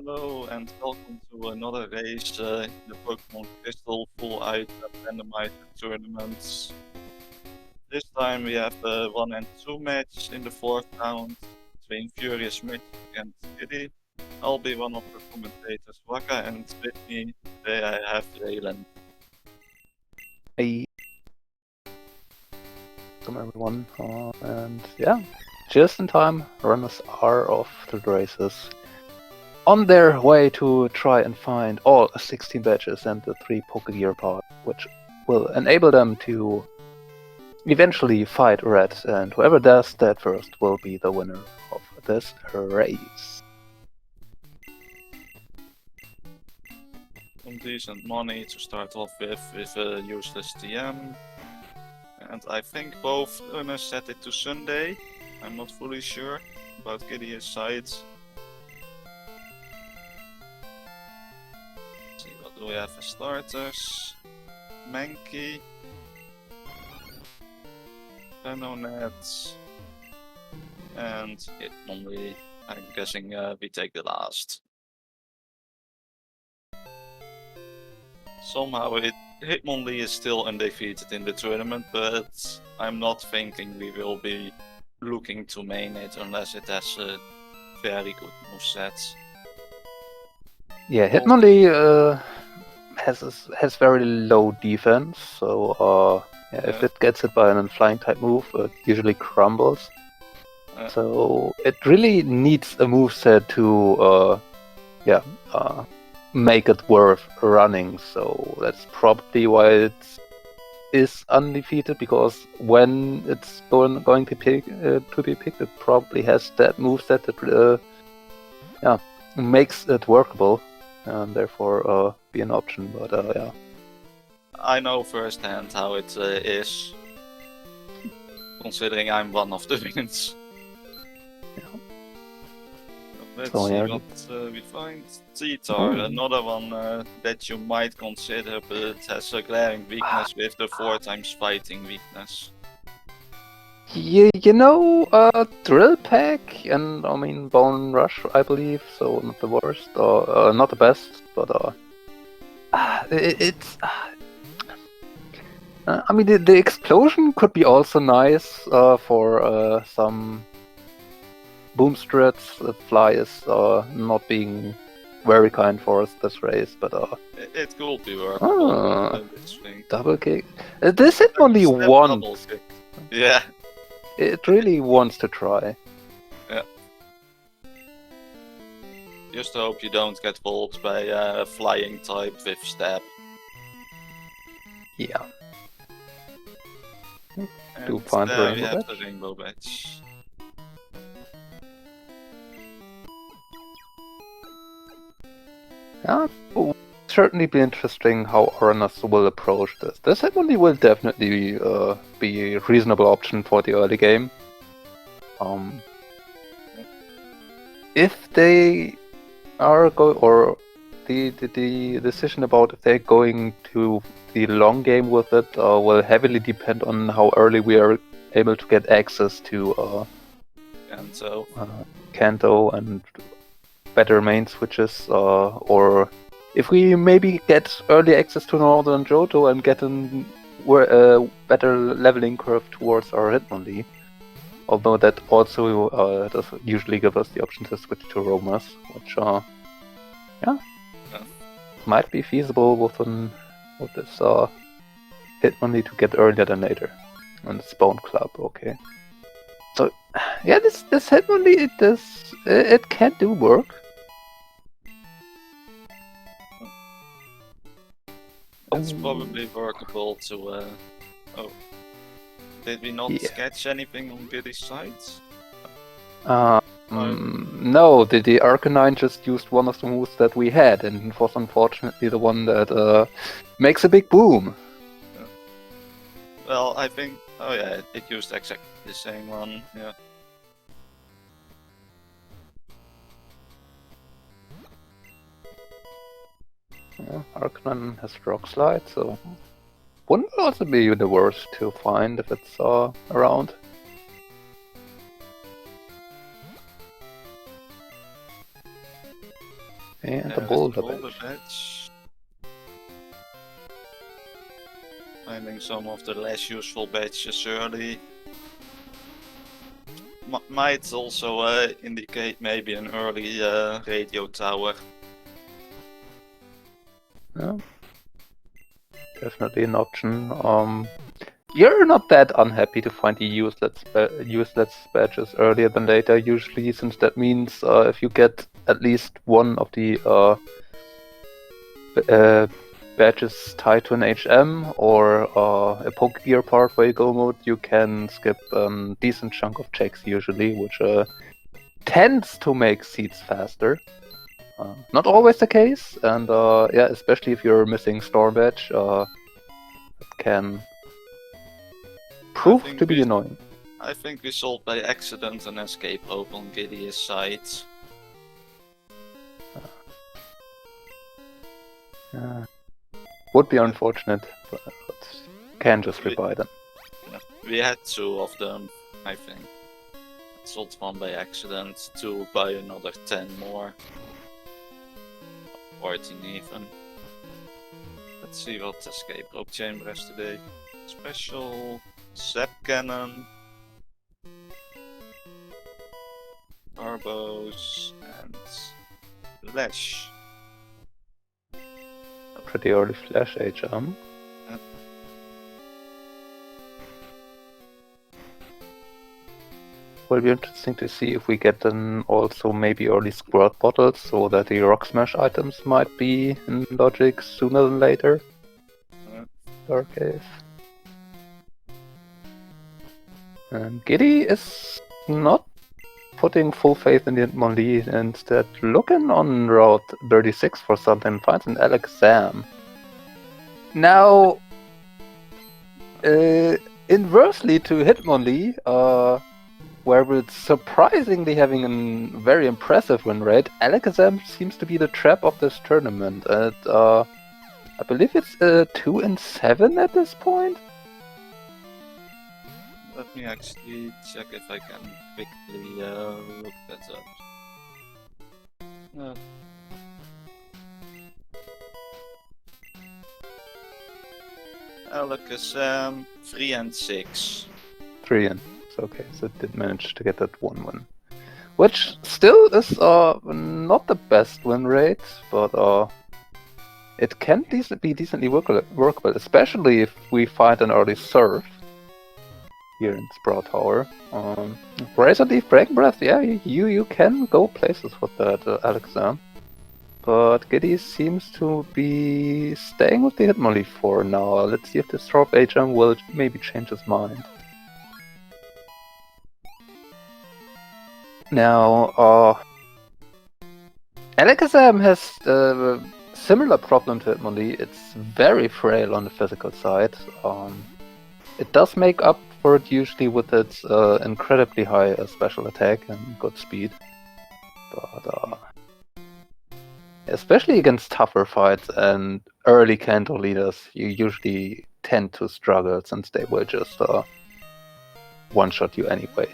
Hello and welcome to another race in the Pokemon Crystal Full Item Randomizer tournaments. This time we have a 1 and 2 match in the fourth round between FuriousMagic and Giddie. I'll be one of the commentators, Waka, and with me today I have Raylan. Hey, welcome everyone, and yeah, just in time, runners are off to the races. On their way to try and find all 16 badges and the 3 Pokegear parts, which will enable them to eventually fight Red, and whoever does that first will be the winner of this race. Some decent money to start off with a useless TM. And I think both runners set it to Sunday. I'm not fully sure about Giddie's side. Let's see, what do we have as starters? Mankey, Renonet, and Hitmonlee. I'm guessing we take the last. Somehow Hitmonlee is still undefeated in the tournament, but I'm not thinking we will be looking to main it unless it has a very good moveset. Yeah, Hitmonlee has very low defense, so if it gets hit by an flying type move, it usually crumbles. So it really needs a moveset to make it worth running. So that's probably why it is undefeated, because when it's going to be picked, it probably has that moveset that makes it workable, and therefore be an option. But yeah, I know firsthand how it is, considering I'm one of the wins. Yeah. Let's see what we find. Zetar, another one that you might consider, but it has a glaring weakness with the 4x fighting weakness. You know, Drill Peck and I mean Bone Rush, I believe, so not the worst, or not the best, but it's. I mean, the explosion could be also nice for some boom strats. The fly is not being very kind for us this race, but it could be workable. Double kick. This hit only once. Yeah. It really wants to try. Yeah. Just hope you don't get fooled by a flying type with stab. Yeah. And to find the we rainbow have badge. The rainbow badge. Yeah, certainly be interesting how runners will approach this. This Hitmonlee will definitely be a reasonable option for the early game. If they are or the decision about if they're going to the long game with it will heavily depend on how early we are able to get access to Kanto and better main switches, or if we maybe get early access to Northern Johto and get a better leveling curve towards our Hitmonlee. Although that also does usually give us the option to switch to Romas, which might be feasible with this Hitmonlee to get earlier than later. And Spawn Club, okay. So yeah, this Hitmonlee it can do work. It's probably workable to did we not sketch anything on Giddie's side? No, the Arcanine just used one of the moves that we had, and it was unfortunately the one that makes a big boom. Yeah. Well, I think, it used exactly the same one, yeah. Arcanine has Rock Slide, so wouldn't also be the worst to find if it's around. And the There's boulder boulder badge. badge. Finding some of the less useful badges early. Might also indicate maybe an early radio tower. Yeah. Definitely an option. You're not that unhappy to find the useless badges earlier than later, usually, since that means if you get at least one of the badges tied to an HM or a poke gear part where you go mode, you can skip a decent chunk of checks usually, which tends to make seeds faster. Not always the case, and yeah, especially if you're missing Storm badge, it can prove to be annoying. I think we sold by accident an escape rope on Giddie's side. Would be unfortunate, but can just rebuy them. We had 2 of them, I think. Sold one by accident, 2 buy another 10 more. 14 even. Let's see what escape rope chamber has today. Special Zap Cannon, Arbos, and Flash. A pretty early Flash HM. Yeah. Will be interesting to see if we get then also maybe early squirt bottles, so that the Rock Smash items might be in Logic sooner than later. Dark Cave. And Giddie is not putting full faith in the Hitmonlee, instead looking on Route 36 for something, finds an Alakazam. Now, inversely to Hitmonlee, where it's surprisingly having a very impressive win rate, Alakazam seems to be the trap of this tournament. And I believe it's 2-7 at this point. Let me actually check if I can quickly look that up. Alakazam 3-6. 3-6. Okay, so it did manage to get that 1 win. Which still is not the best win rate, but it can be decently workable, especially if we find an early serve here in Sprout Tower. Razor Leaf, Break Breath, yeah, you can go places with that, Alakazam. But Giddie seems to be staying with the Hitmonlee for now. Let's see if this drop HM will maybe change his mind. Now, Alakazam has a similar problem to Hitmonlee. It's very frail on the physical side. It does make up for it usually with its incredibly high special attack and good speed. But especially against tougher fights and early Kanto leaders, you usually tend to struggle since they will just one-shot you anyway.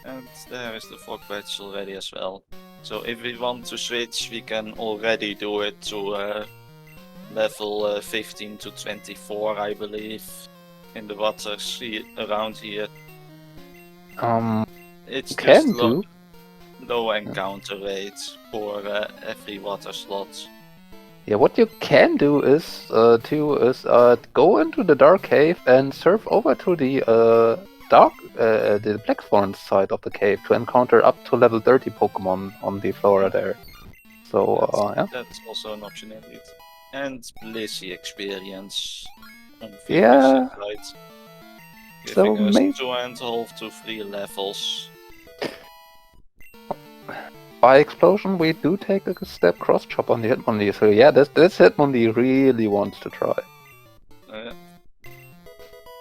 And there is the fog badge already as well. So if we want to switch, we can already do it to level 15 to 24, I believe, in the waters around here. It's just low encounter rate for every water slot. Yeah, what you can do is go into the Dark Cave and surf over to the the Blackthorn side of the cave to encounter up to level 30 Pokemon on the flora there. So yeah, that's also an option indeed. And Blissey experience on yeah. Side, So giving us maybe 2.5 to 3 levels. by explosion, we do take a step cross chop on the Hitmonlee. So yeah, this Hitmonlee really wants to try.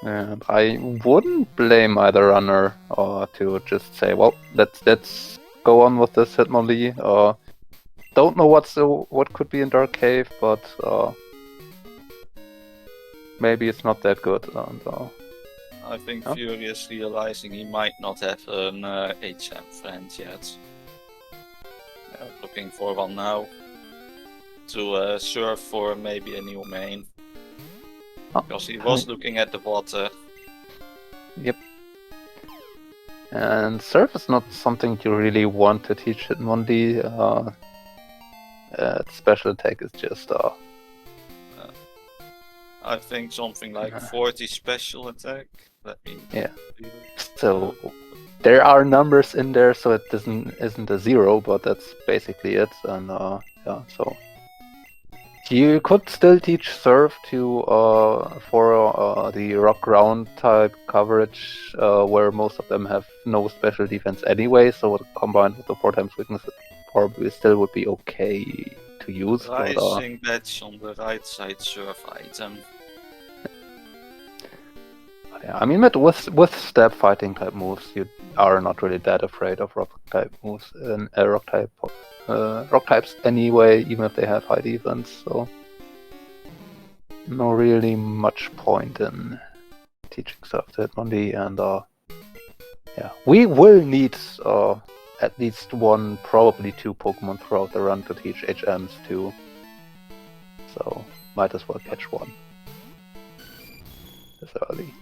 And I wouldn't blame either runner to just say, well, let's go on with this Hitmonlee. Don't know what could be in Dark Cave, but maybe it's not that good. And I think Oh. Furious realizing he might not have an HM friend yet. Looking for one now. To serve for maybe a new main. Oh, Because he was looking at the water. Yep. And Surf is not something you really want to teach Hitmonlee. Special attack is just I think something like 40 special attack. Yeah. So there are numbers in there, so it isn't a 0, but that's basically it. And yeah, so you could still teach Surf to for the rock ground type coverage, where most of them have no special defense anyway. So combined with the 4x weakness, probably still would be okay to use. Rising badge on the right side Surf item. Yeah, I mean, with stab fighting type moves, you are not really that afraid of rock type moves and rock types anyway, even if they have high defense. So no really much point in teaching stuff to Hitmonlee, and yeah, we will need at least one, probably 2 Pokemon throughout the run to teach HMs too. So might as well catch one this early.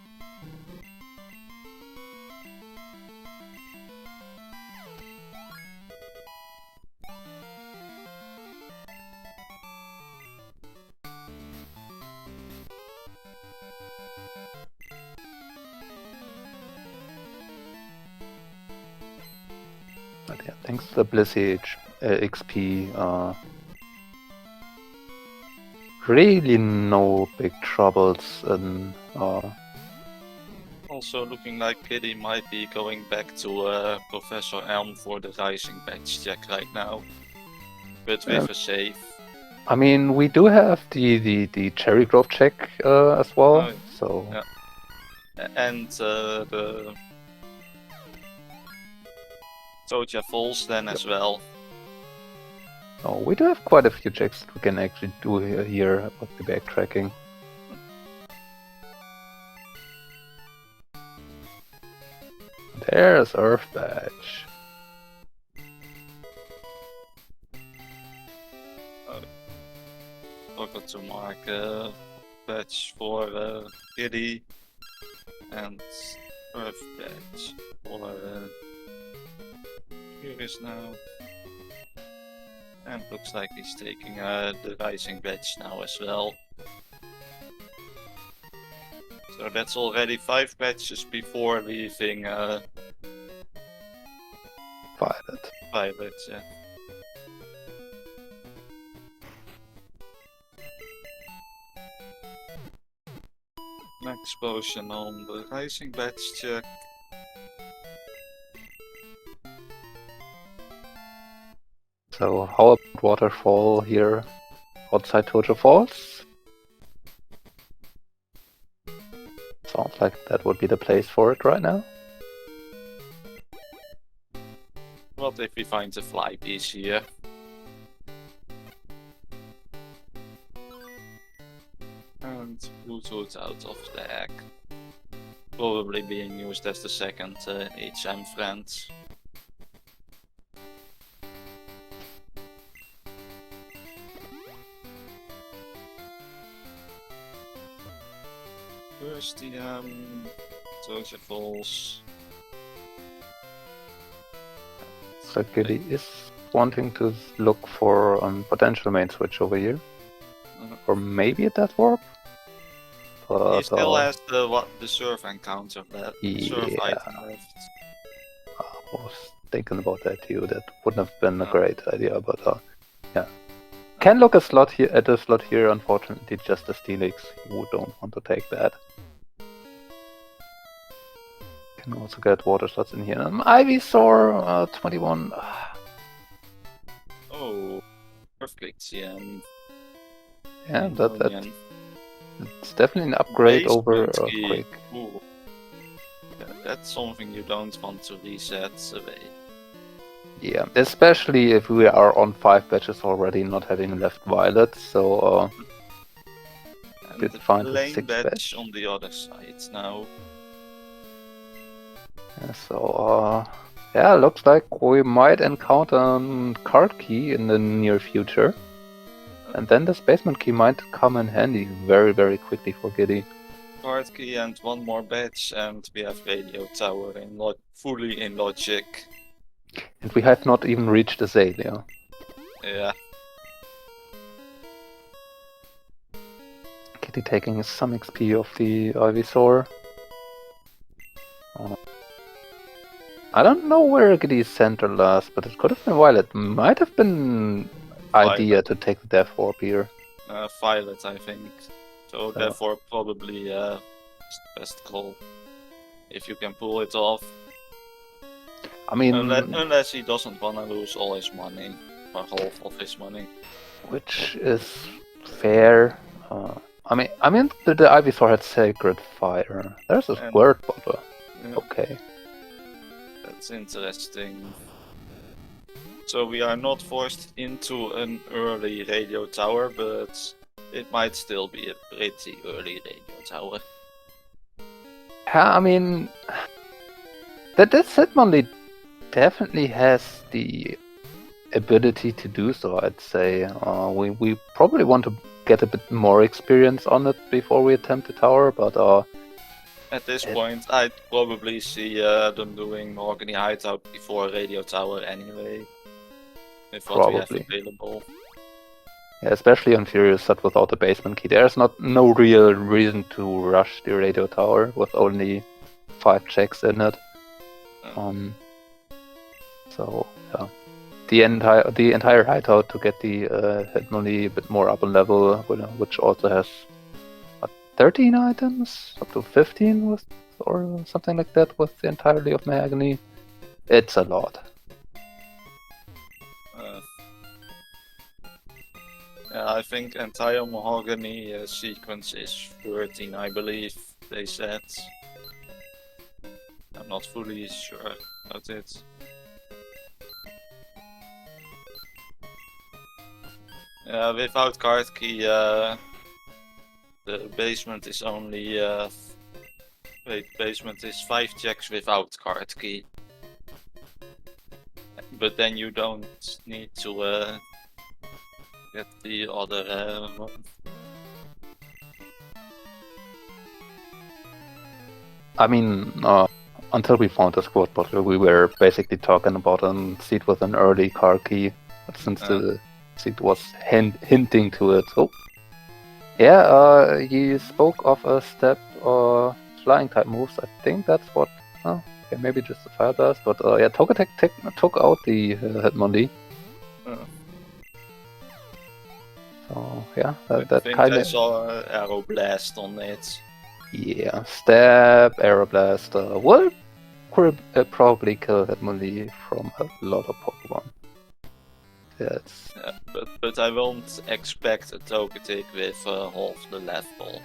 But yeah, thanks to the Blissey XP, really no big troubles in. Also looking like Giddie might be going back to Professor Elm for the Rising badge check right now. But with a save. I mean, we do have the Cherry Grove check as well, so. Yeah. And the Soja Falls then as well. Oh, we do have quite a few checks that we can actually do here about the backtracking. There's Earth Badge. Forgot to mark badge for Giddie and Earth badge for Furious now. And looks like he's taking the Rising badge now as well. So that's already 5 badges before leaving Violet, yeah. Max potion on the Rising badge check. So how about Waterfall here outside Tojo Falls? Sounds like that would be the place for it right now. What if we find a fly piece here? And Bluetooth out of the egg. Probably being used as the second HM friend. First the Soja Falls. So Giddie is wanting to look for potential main switch over here. Or maybe a Death Warp? But, he still has the Surf encounter left. Yeah. Surf item left. I was thinking about that too. That wouldn't have been a great idea, but yeah. Can look a slot here at a slot here, unfortunately just a Steelix. You don't want to take that. Can also get water slots in here. Ivysaur 21. Oh, Earthquake CM. Yeah, it's definitely an upgrade over Earthquake. Ooh. Yeah, that's something you don't want to reset away. Yeah, especially if we are on 5 batches already, not having left Violet, so and the find lane 6 badge batch on the other side now. So, yeah, looks like we might encounter a card key in the near future. And then this basement key might come in handy very, very quickly for Giddie. Card key and one more badge, and we have radio tower in fully in logic. And we have not even reached Azalea. Yeah. Giddie taking some XP off the Ivysaur. I don't know where Giddie's center last, but it could have been Violet. Might have been idea to take the Death Orb here. Violet, I think. So therefore, probably best call if you can pull it off. I mean, unless he doesn't want to lose all his money or half of his money, which is fair. I mean, the Ivysaur had Sacred Fire. There's a Word Bottle. Yeah. Okay. That's interesting. So we are not forced into an early radio tower, but it might still be a pretty early radio tower. Yeah, I mean, this Hitmonlee definitely has the ability to do so, I'd say. We probably want to get a bit more experience on it before we attempt the tower, but at this point, I'd probably see them doing Mahogany Hideout before Radio Tower anyway. With what we have available. Yeah, especially on Furious that without the basement key. There's no real reason to rush the Radio Tower with only 5 checks in it. So yeah. The entire hideout to get the Hitmonlee a bit more up on level, which also has 13 items, up to 15 or something like that with the entirety of Mahogany. It's a lot. Yeah, I think entire Mahogany sequence is 13, I believe they said. I'm not fully sure about it. Without card key, the basement is only basement is 5 checks without card key. But then you don't need to get the other one. I mean, until we found the squad bottle, we were basically talking about a seed with an early card key, but since the seed was hinting to it. Oh, yeah, you spoke of a step flying type moves. I think that's what. Oh, okay, maybe just the fire blast, but yeah, Togetic took out the Hitmonlee. So yeah, that kind of. I saw Arrow Blast on it. Yeah, Stab, Arrow Blast will probably kill Hitmonlee from a lot of Pokemon. Yes. Yeah, but I won't expect a Togetic with half the level.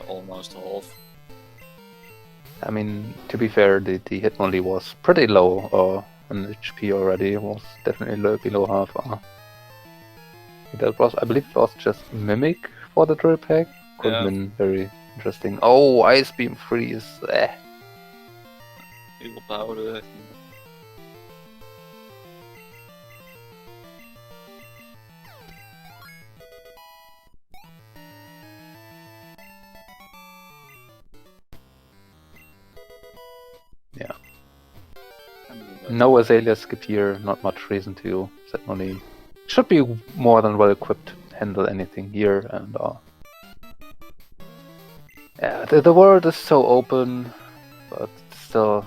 Almost half. I mean, to be fair, the Hitmonlee was pretty low on HP already. It was definitely below half. That was, I believe, it was just Mimic for the drill pack. Could have been very interesting. Oh, Ice Beam Freeze. Evil Powder. Yeah. No Azalea skip here, not much reason to. Hitmonlee should be more than well equipped to handle anything here, and yeah, the world is so open, but still,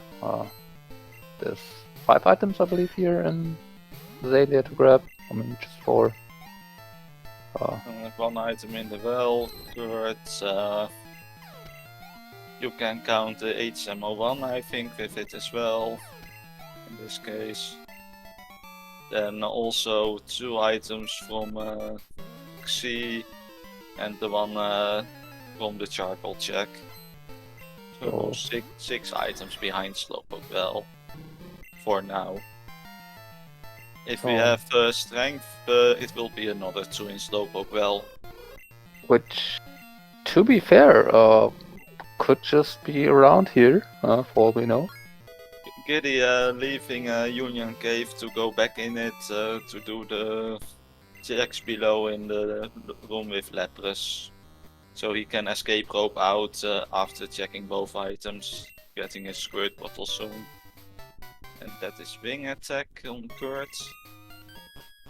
there's 5 items I believe here in Azalea to grab. I mean, just 4. 1 item in the well, you can count the HMO1 I think with it as well, in this case. Then also 2 items from Xi and the one from the charcoal check. So 6 items behind Slowpoke well, for now. If we have strength, it will be another 2 in Slowpoke well. Which, to be fair, could just be around here, for all we know. Giddie leaving Union Cave to go back in it to do the checks below in the room with Leprous. So he can escape rope out after checking both items, getting his squirt bottle soon. And that is wing attack on Kurt.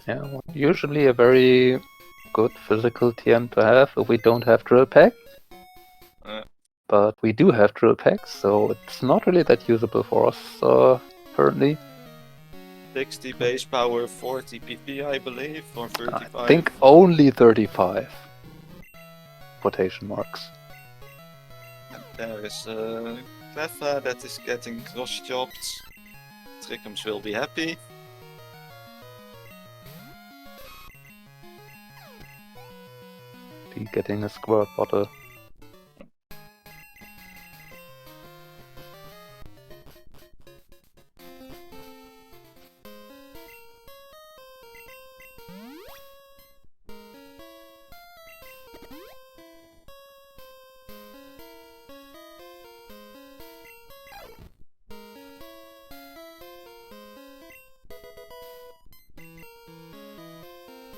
Yeah, well, usually a very good physical TM to have if we don't have drill pack. But we do have drill packs, so it's not really that usable for us currently. 60 base power, 40 PP I believe, or 35. I think only 35. Quotation marks. And there is Cleffa that is getting cross-chopped. Trickums will be happy. He getting a squirt bottle.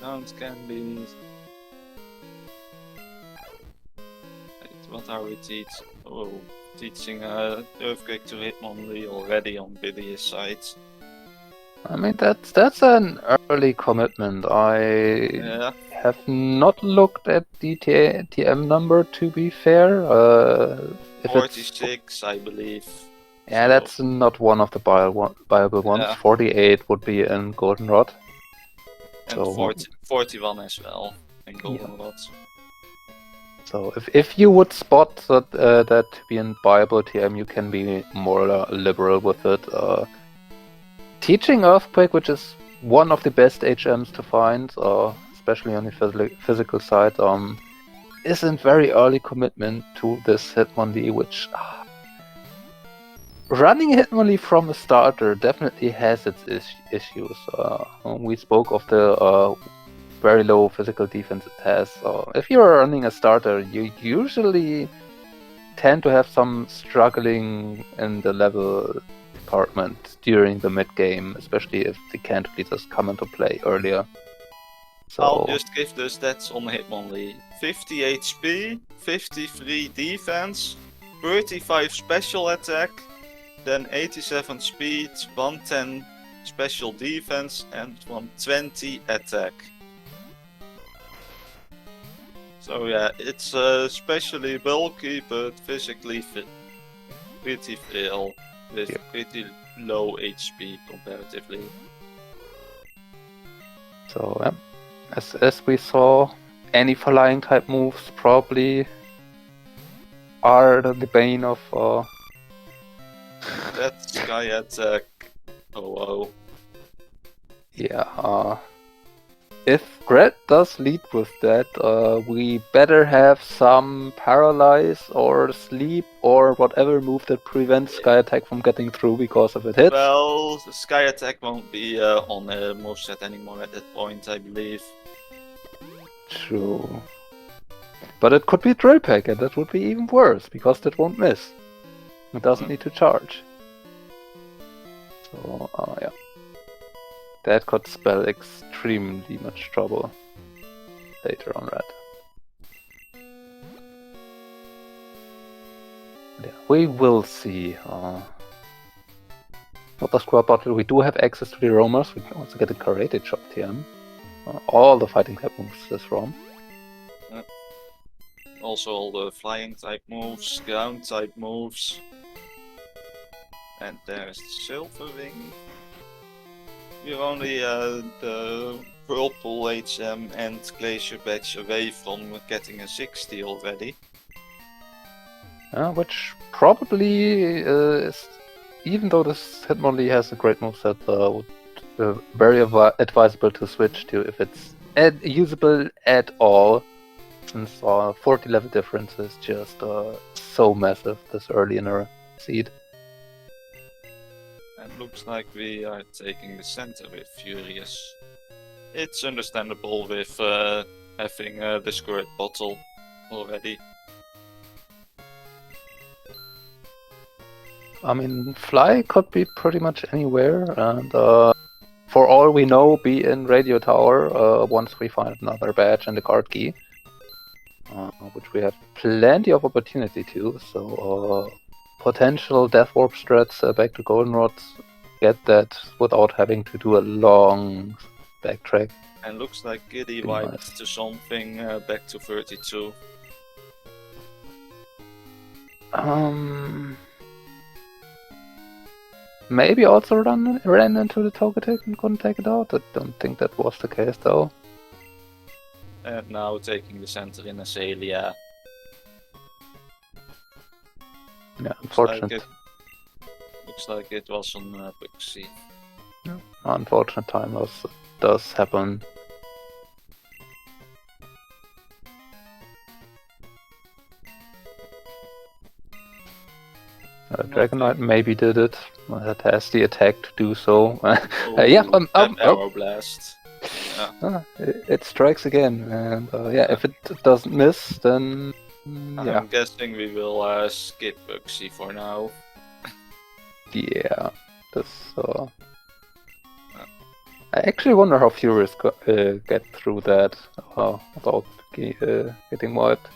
Rounds can be... What are we teaching? Oh, teaching Earthquake to Hitmonlee already on Biddy's side. I mean, that's an early commitment. I have not looked at the TM number, to be fair. If 46, I believe. Yeah, so. That's not one of the viable ones. Yeah. 48 would be in Goldenrod. And So, 41 as well in Goldenrod. So if you would spot that to be in viable TM, you can be more liberal with it. Teaching Earthquake, which is one of the best HMs to find, especially on the physical side, isn't very early commitment to this Hitmonlee, which... running Hitmonlee from a starter definitely has its issues. We spoke of the very low physical defense it has. So if you're running a starter, you usually tend to have some struggling in the level department during the mid game, especially if the can't leaders come into play earlier. So I'll just give the stats on Hitmonlee. 50 HP, 53 defense, 35 special attack, then 87 speed, 110 special defense, and 120 attack. So yeah, it's especially bulky, but physically pretty frail, with pretty low HP comparatively. So as we saw, any flying type moves probably are the bane of... That sky attack. Oh wow. Yeah, if Red does lead with that, we better have some paralyze or sleep or whatever move that prevents Sky Attack from getting through, because if it hits... Well, the Sky Attack won't be on a moveset anymore at that point, I believe. True. But it could be Drill Pack, and that would be even worse, because that won't miss. It doesn't need to charge. So, yeah. That could spell extremely much trouble later on Red. Yeah, we will see. What the squad bottle? We do have access to the roamers. We can also get a Karate Chop TM. All the fighting type moves this ROM. Also all the flying type moves, ground type moves. And there's the Silver Wing. We're only the Whirlpool HM and Glacier Badge away from getting a 60 already. Which probably is, even though this Hitmonlee has a great moveset, would very advisable to switch to if it's usable at all, since 40 level difference is just so massive this early in our seed. And looks like we are taking the center with Furious. It's understandable with having the squirt bottle already. I mean, fly could be pretty much anywhere, and for all we know, be in radio tower once we find another badge and a card key, which we have plenty of opportunity to. So potential death warp strats back to goldenrods, get that without having to do a long backtrack. And looks like Giddie Pretty wiped nice. to something back to 32. Maybe also ran into the Togetic and couldn't take it out. I don't think that was the case though. And now taking the center in Azalea. Yeah, unfortunate. Looks like it was on Pixie. Yeah. Unfortunate time loss does happen. Dragonite maybe did it. That has the attack to do so. Yeah, Arrow Blast. Yeah. It strikes again, and yeah, if it doesn't miss, then yeah. I'm guessing we will skip Buxy for now. Yeah, this. I actually wonder how Furious get through that without getting wiped.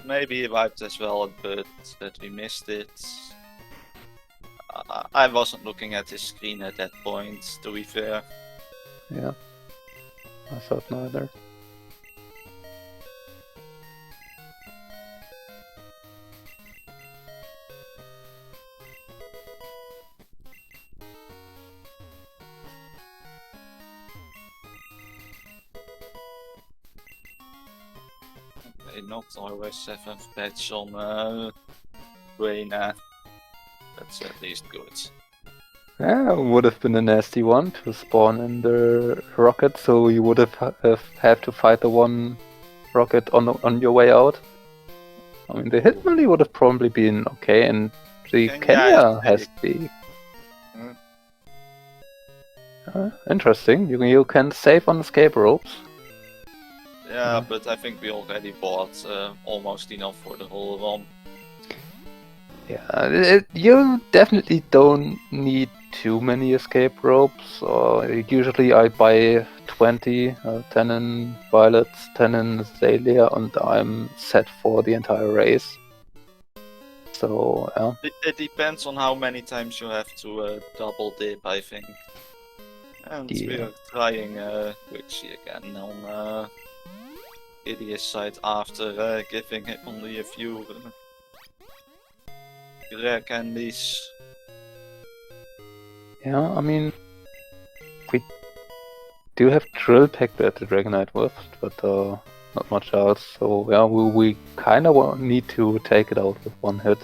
Maybe he wiped as well, but that we missed it. I wasn't looking at his screen at that point, to be fair. Yeah, I thought neither. They not always 7th patch on Reina. That's at least good. Yeah, would have been a nasty one to spawn in the rocket, so you would have to fight the one rocket on your way out. I mean, the Hitmonlee would have probably been okay, and the Kenya has the. Interesting. You can save on escape ropes. Yeah, but I think we already bought almost enough for the whole run. Yeah, you definitely don't need too many escape ropes. Usually I buy 20, 10 in Violets, 10 in Azalea, and I'm set for the entire race. So, yeah. It depends on how many times you have to double dip, I think. And we're trying Wixie again on Giddie's side after giving him only a few rare candies. Yeah, I mean, we do have Drill Peck at the Dragonite with, but not much else. So yeah, we kind of need to take it out with one hit,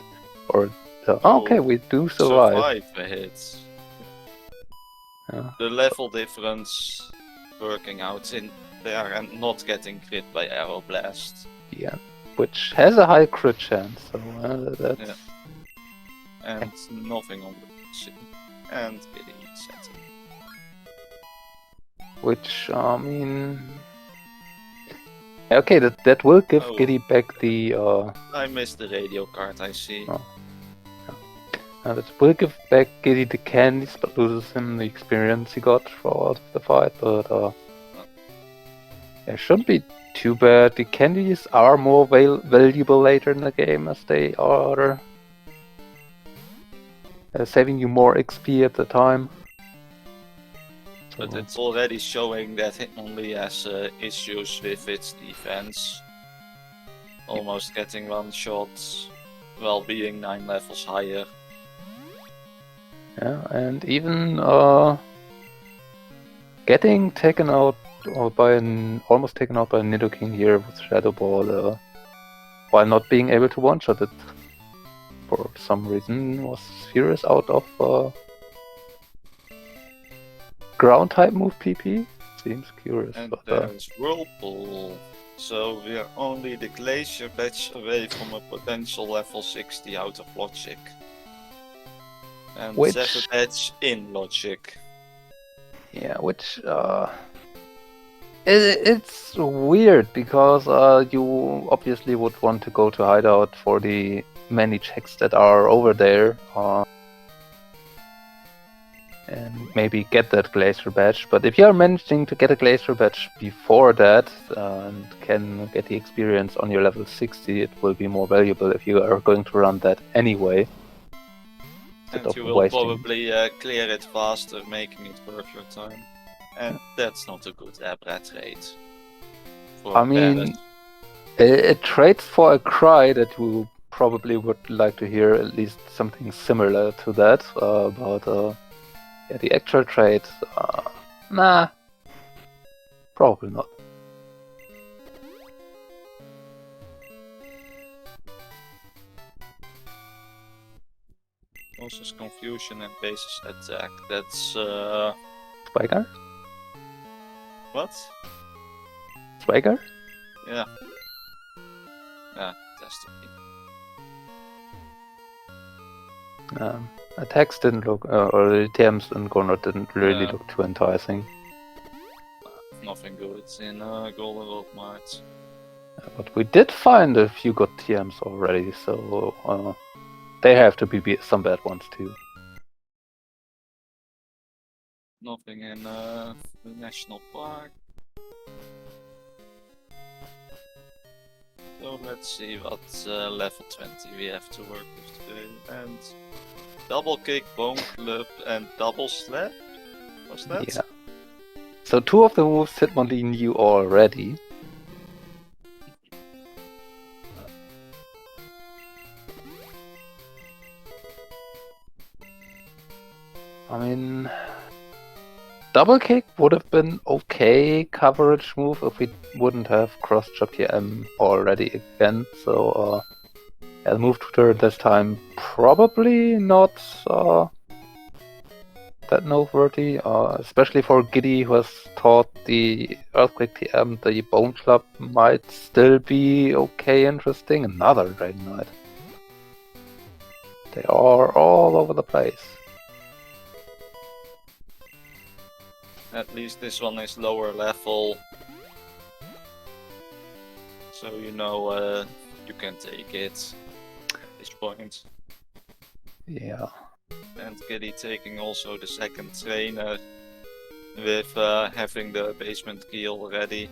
or okay, we do survive. Survive a hit. Yeah. The level difference working out in there and not getting crit by Arrow Blast. Yeah, which has a high crit chance. So that's. Yeah. And nothing on the scene. And Giddie setting. Which, I mean... Okay, that will give Giddie back the... I missed the radio card, I see. Oh. Yeah. That will give back Giddie the candies, but loses him the experience he got throughout the fight, but... It shouldn't be too bad. The candies are more valuable later in the game, as they are... saving you more XP at the time. But it's already showing that Hitmonlee has issues with its defense. Almost getting one shot while being 9 levels higher. Yeah, and even getting taken out almost taken out by Nidoking here with Shadow Ball, while not being able to one-shot it. For some reason, was Furious out of ground type move PP? Seems curious. And but, there's Whirlpool. So we're only the Glacier badge away from a potential level 60 out of Logic. And 7 badge in Logic. Yeah, which it's weird because you obviously would want to go to Hideout for the many checks that are over there. And maybe get that Glacier Badge. But if you are managing to get a Glacier Badge before that and can get the experience on your level 60, it will be more valuable if you are going to run that anyway. And you will probably clear it faster, making it worth your time. And that's not a good Abra trade. I mean, it trades for a cry that you probably would like to hear at least something similar to that. But yeah, the actual trade, nah, probably not. Also, confusion and basis attack. That's Swagger? What? Swagger? Yeah. Yeah, Destiny. Attacks didn't look, or the TMs in Gonrod didn't really look too enticing. Nothing good in Golden World Mart. But we did find a few good TMs already, so they have to be some bad ones too. Nothing in the National Park. So let's see what level 20 we have to work with today. And double kick, bone club, and double slap? What's that? Yeah. So 2 of the moves Hitmonlee knew already. I mean, double kick would have been okay coverage move if we wouldn't have cross PKM already again. So yeah, the move to turn this time probably not that noteworthy, especially for Giddie, who has taught the Earthquake TM. The Bone Club might still be okay, interesting. Another Dragon Knight. They are all over the place. At least this one is lower level. So you know you can take it at this point. Yeah. And Giddie taking also the second trainer with having the basement key already.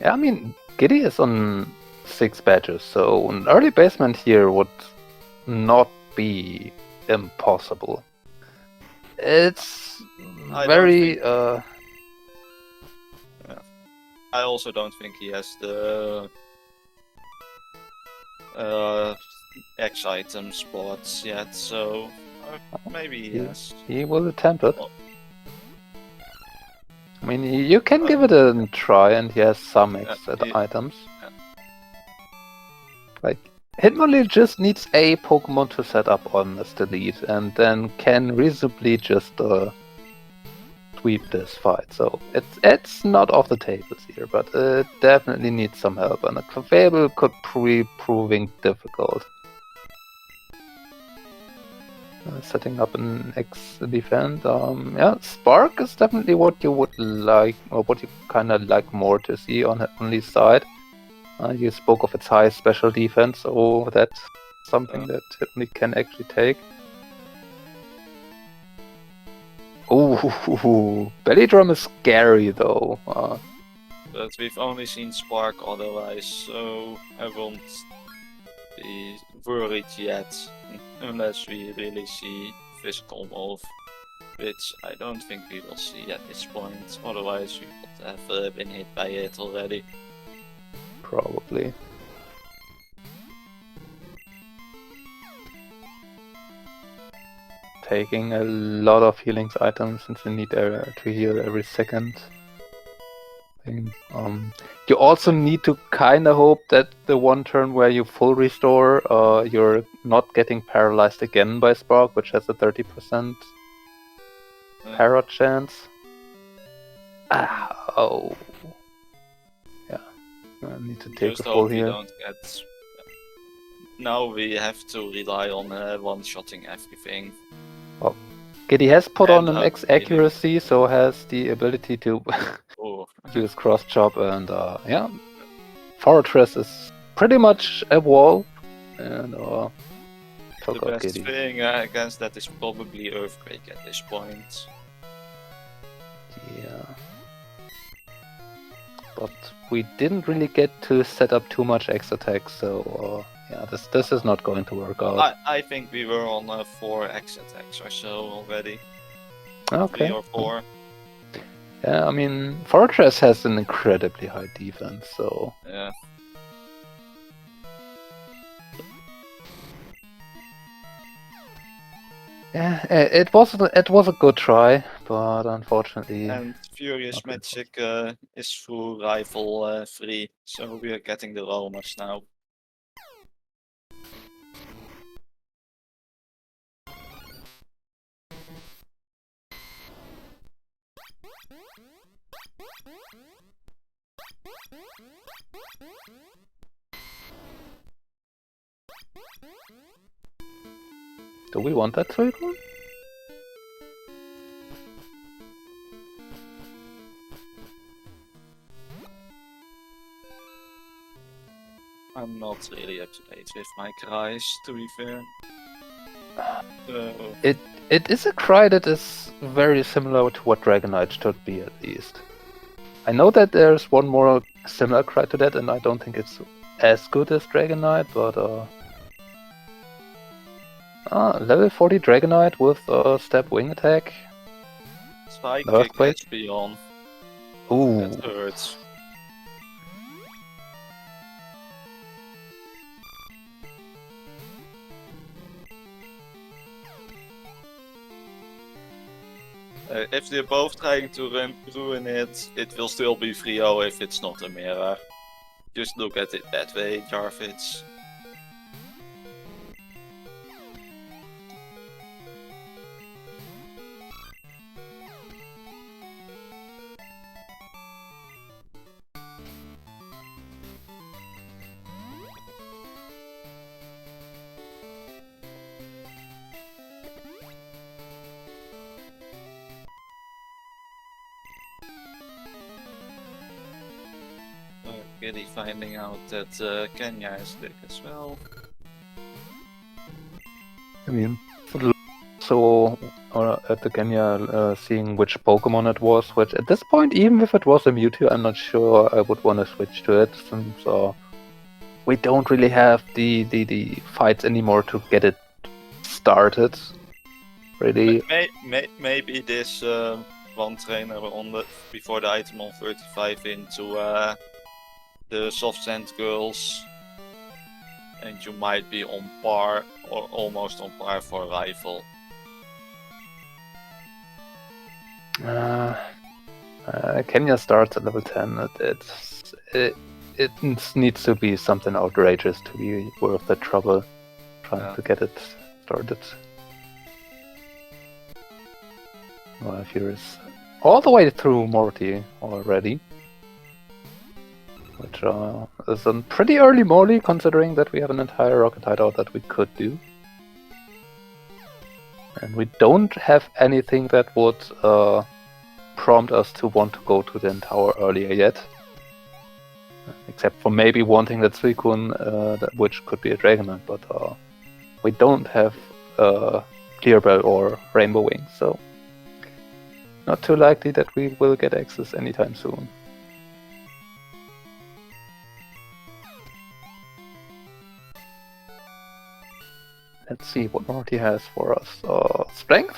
Yeah, I mean, Giddie is on 6 badges, so an early basement here would not be impossible. It's very I also don't think he has the X item spots yet, so maybe yes. He will attempt it. I mean, you can give it a try, and he has some X items. Yeah. Like, Hitmonlee just needs a Pokemon to set up on as the lead, and then can reasonably just sweep this fight. So it's not off the tables here, but it definitely needs some help, and a Clefable could be proving difficult. Setting up an X defend, yeah, Spark is definitely what you would like, or what you kind of like more to see on Hitmonlee's side. You spoke of its high special defense, so that's something that Hitmonlee can actually take. Ooh, Belly Drum is scary though. But we've only seen Spark otherwise, so I won't be worried yet, unless we really see physical move, which I don't think we will see at this point, otherwise we would have been hit by it already. Probably. Taking a lot of healings items since you need to heal every second. You also need to kind of hope that the one turn where you full restore, you're not getting paralyzed again by Spark, which has a 30% para chance. Oh. Yeah, I need to take a full heal. Now we have to rely on one-shotting everything. Well, Giddie has put on an X accuracy, so has the ability to use cross chop, and yeah, Fortress is pretty much a wall. and The took out best Giddie. thing against that is probably Earthquake at this point. Yeah. But we didn't really get to set up too much X attack, so yeah, this is not going to work out. I think we were on 4 X attacks or so already. Okay. 3 or 4. Yeah, I mean, Fortress has an incredibly high defense, so Yeah. yeah, it was a good try, but unfortunately. And FuriousMagic is through rival 3, so we are getting the roamers now. Do we want that Suicune? I'm not really up to date with my cries, to be fair. It is a cry that is very similar to what Dragonite should be, at least. I know that there's one more similar cry to that, and I don't think it's as good as Dragonite, but level 40 Dragonite with step wing attack. Spike kick Earthquake. HP on. Ooh. That hurts. If they're both trying to ruin it, it will still be 3-0 if it's not a mirror. Just look at it that way, Jarvis. Giddie finding out that Kenya is thick as well. I mean, so at the Kenya seeing which Pokemon it was, which at this point, even if it was a Mewtwo, I'm not sure I would want to switch to it, since we don't really have the fights anymore to get it started. Really. Maybe this one trainer on the before the item on 35 into the soft sand girls, and you might be on par or almost on par for a rival. Kenya starts at level 10. It needs to be something outrageous to be worth the trouble trying to get it started. Well, Furious all the way through Morty already, which is a pretty early Morty considering that we have an entire Rocket hideout that we could do. And we don't have anything that would prompt us to want to go to the tower earlier yet. Except for maybe wanting that Suicune, which could be a Dragonite, but we don't have Clear Bell or Rainbow Wing, so not too likely that we will get access anytime soon. Let's see what Morty has for us. Strength,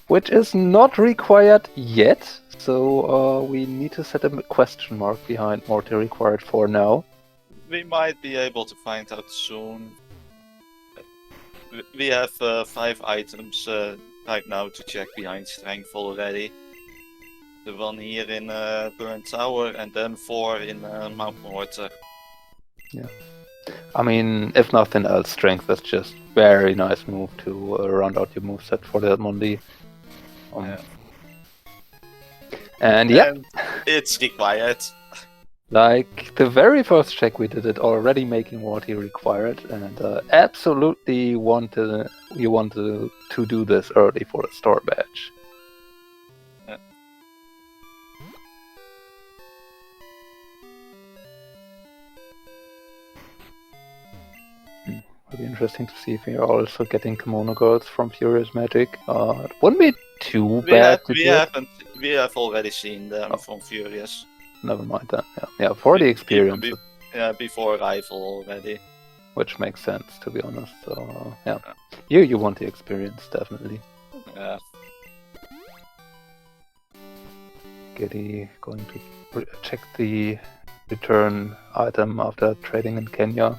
which is not required yet, so we need to set a question mark behind Morty required for now. We might be able to find out soon. We have 5 items right now to check behind strength already. The one here in Burnt Tower and then 4 in Mount Mortar. Yeah. I mean, if nothing else, strength is just very nice move to round out your moveset for that Mundi. And yeah, it's required. Like the very first check we did it already making Morty required, and absolutely you want to do this early for a store badge. Yeah. It'll be interesting to see if we are also getting kimono girls from FuriousMagic. It wouldn't be too bad to do it. We have already seen them from Furious. Never mind then. Yeah, for the experience. Before Arrival already. Which makes sense, to be honest. So yeah, you want the experience definitely. Yeah. Giddie going to check the return item after trading in Kenya.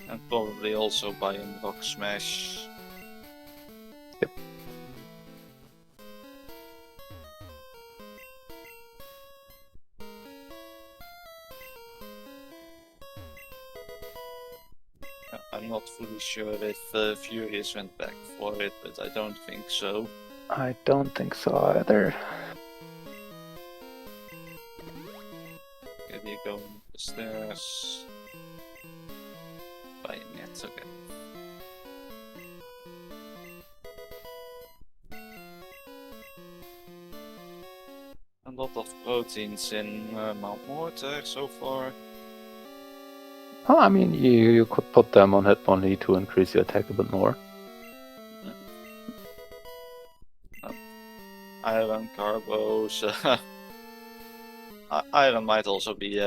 And probably also buying Rock Smash. Yep. I'm not fully sure if Furious went back for it, but I don't think so. I don't think so either. Giddie going up the stairs. Buying it, okay. A lot of proteins in Mount Mortar so far. Oh, I mean, you could put them on Hitmonlee to increase your attack a bit more. Iron carbos. Iron might also be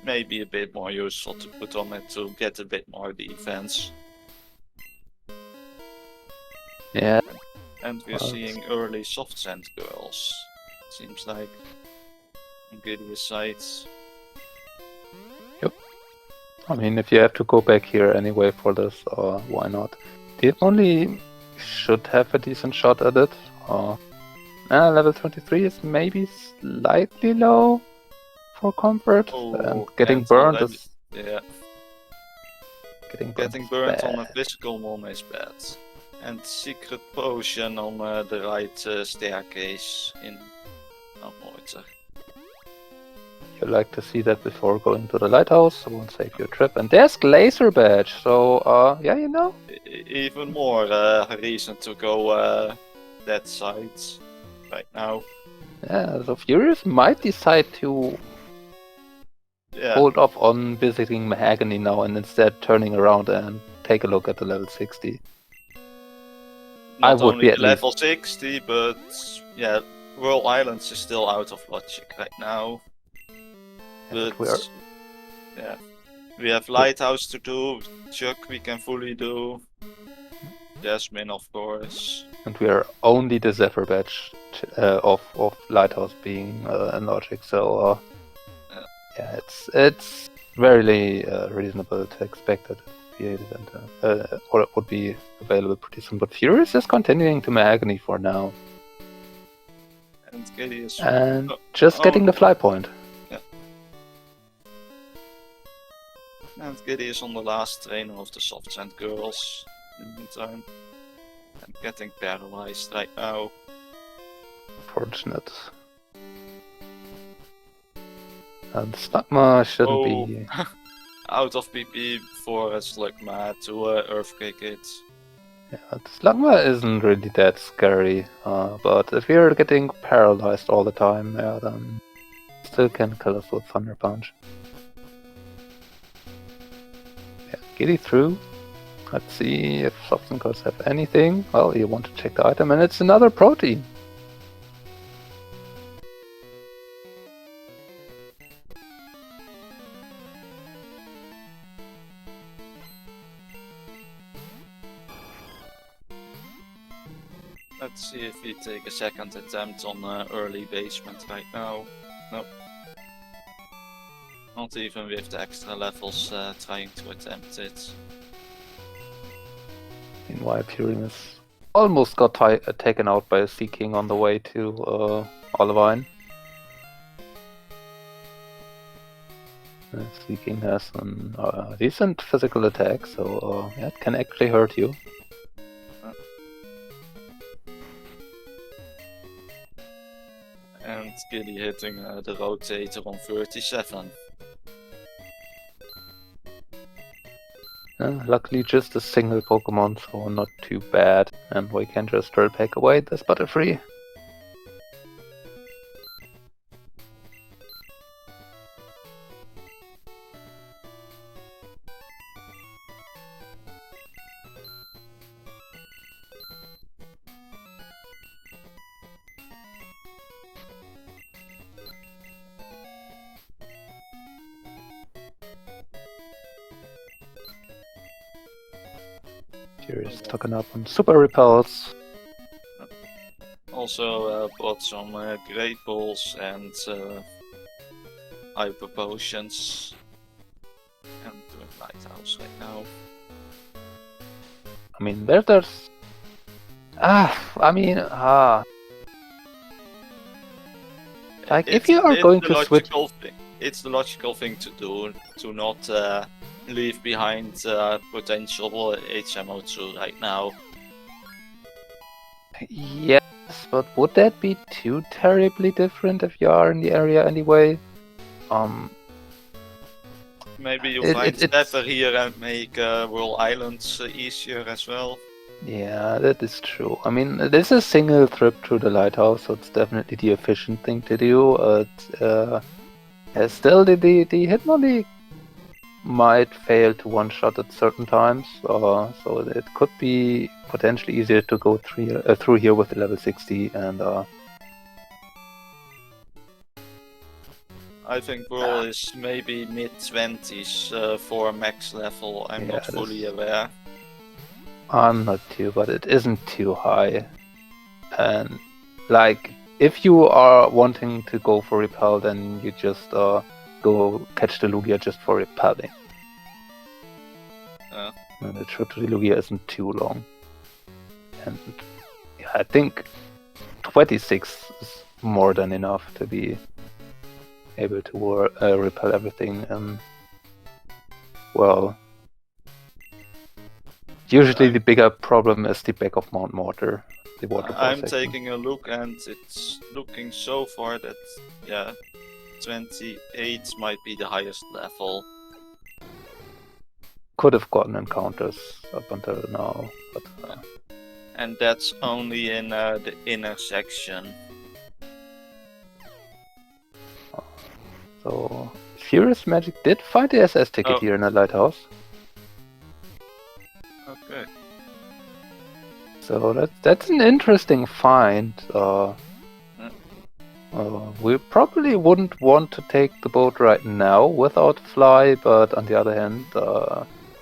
maybe a bit more useful to put on it to get a bit more defense. Yeah. And we're seeing early soft sand girls. Seems like on Giddie's sides. Yep. I mean, if you have to go back here anyway for this, why not? The Hitmonlee should have a decent shot at it. Level 23 is maybe slightly low for comfort, and getting burned already, is... Yeah. Getting burned bad. on a physical one is bad. And secret potion on the right staircase in Mount Mortar. You like to see that before going to the lighthouse, so won't save your trip. And there's Glacier Badge, so yeah, you know. Even more reason to go that side right now. Yeah, so Furious might decide to hold off on visiting Mahogany now and instead turning around and take a look at the level 60. Not only level 60, but yeah, Whirl Islands is still out of logic right now. But yeah, we have Lighthouse to do, Chuck we can fully do, Jasmine of course. And we are only the Zephyr badge of Lighthouse being in logic, so yeah, it's very reasonable to expect that or it would be available pretty soon. But Furious is continuing to Mahogany for now. And Giddie is getting the fly point. Yeah. And Giddie is on the last trainer of the soft sand girls in the meantime. And getting paralyzed right now. Unfortunate. And Slugma shouldn't be... Out of PP before Slugma to Earthquake it. Yeah, Slugma isn't really that scary, but if you're getting paralyzed all the time, yeah, then still can kill us with Thunder Punch. Yeah, Giddie through. Let's see if Soft Girls have anything. Well, you want to check the item, and it's another protein. Let's see if we take a second attempt on early basement right now. Nope. Not even with the extra levels trying to attempt it. Meanwhile, Purimus almost got taken out by a Sea King on the way to Olivine. Sea King has a decent physical attack, so yeah, it can actually hurt you. And Giddie hitting the rotator on 37. Luckily just a single Pokemon, so not too bad. And we can just Turtle Pack away this Butterfree. Furious stocking up on super repels. Also bought some great balls and hyper potions. And doing lighthouse right now. I mean, there's... Like, if you are going to switch... It's the logical thing to do, to not leave behind potential HMO2 right now. Yes, but would that be too terribly different if you are in the area anyway? Maybe you find Stepper here and make World Islands easier as well. Yeah, that is true. I mean, this is a single trip through the lighthouse, so it's definitely the efficient thing to do. Still, the Hitmonlee might fail to one-shot at certain times, so it could be potentially easier to go through here with the level 60 and... I think World is maybe mid-20s for max level, I'm not fully aware. I'm not too, but it isn't too high. And, like, if you are wanting to go for repel, then you just go catch the Lugia just for repelling. And the trip to the Lugia isn't too long. And yeah, I think 26 is more than enough to be able to repel everything. Well, usually the bigger problem is the back of Mount Mortar. The waterfall I'm section. taking a look and it's looking so far that, yeah, 28 might be the highest level. Could have gotten encounters up until now, but... And that's only in the inner section. So, FuriousMagic did find the SS ticket here in the lighthouse. Okay. So that's an interesting find. We probably wouldn't want to take the boat right now without Fly, but on the other hand,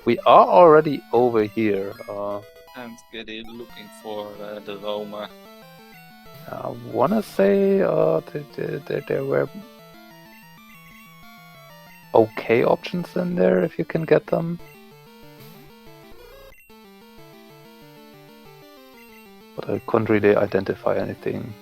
we are already over here. And Giddie looking for the roamer. I wanna say there were okay options in there if you can get them. But I couldn't really identify anything.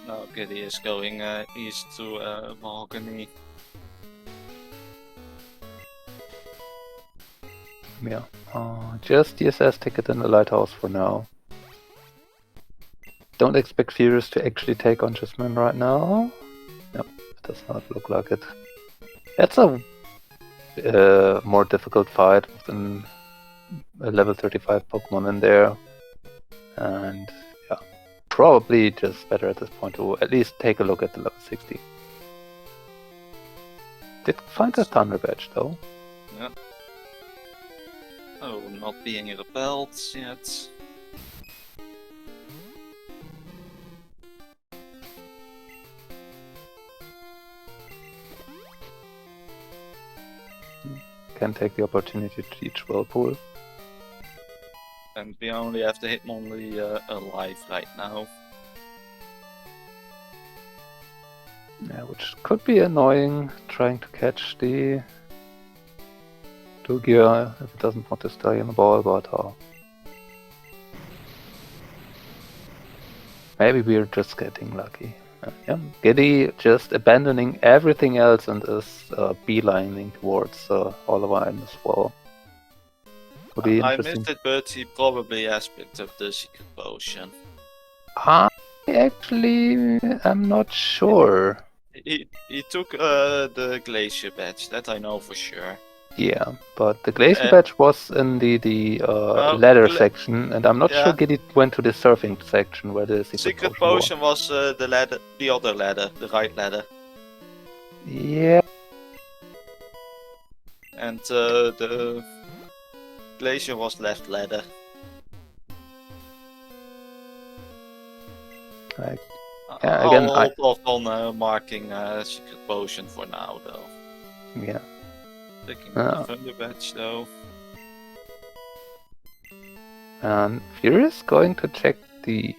Now Giddie is going east to Mahogany. Yeah, just the SS ticket in the lighthouse for now. Don't expect Furious to actually take on Jasmine right now. No, it does not look like it. That's a more difficult fight with a level 35 Pokemon in there. And yeah, probably just better at this point to at least take a look at the level 60. Did find a Thunder Badge though. Yeah. Oh, not being repelled yet. Can take the opportunity to teach Whirlpool. And we only have the Hitmonlee alive right now. Yeah, which could be annoying, trying to catch the Lugia if it doesn't want to stay in the ball, but maybe we're just getting lucky. Yeah, Giddie just abandoning everything else and is beelining towards Olivine as well. Would be interesting. I missed it, but he probably has picked up the secret potion. I actually am not sure. He took the glacier badge, that I know for sure. Yeah, but the glacier badge was in the ladder section, and I'm not sure Giddie went to the surfing section where the secret potion was the ladder, the other ladder, the right ladder. Yeah. And the glacier was left ladder. Yeah, I'll again, hold off on marking secret potion for now, though. yeah. Taking the Thunder Badge, though. And Furious going to check the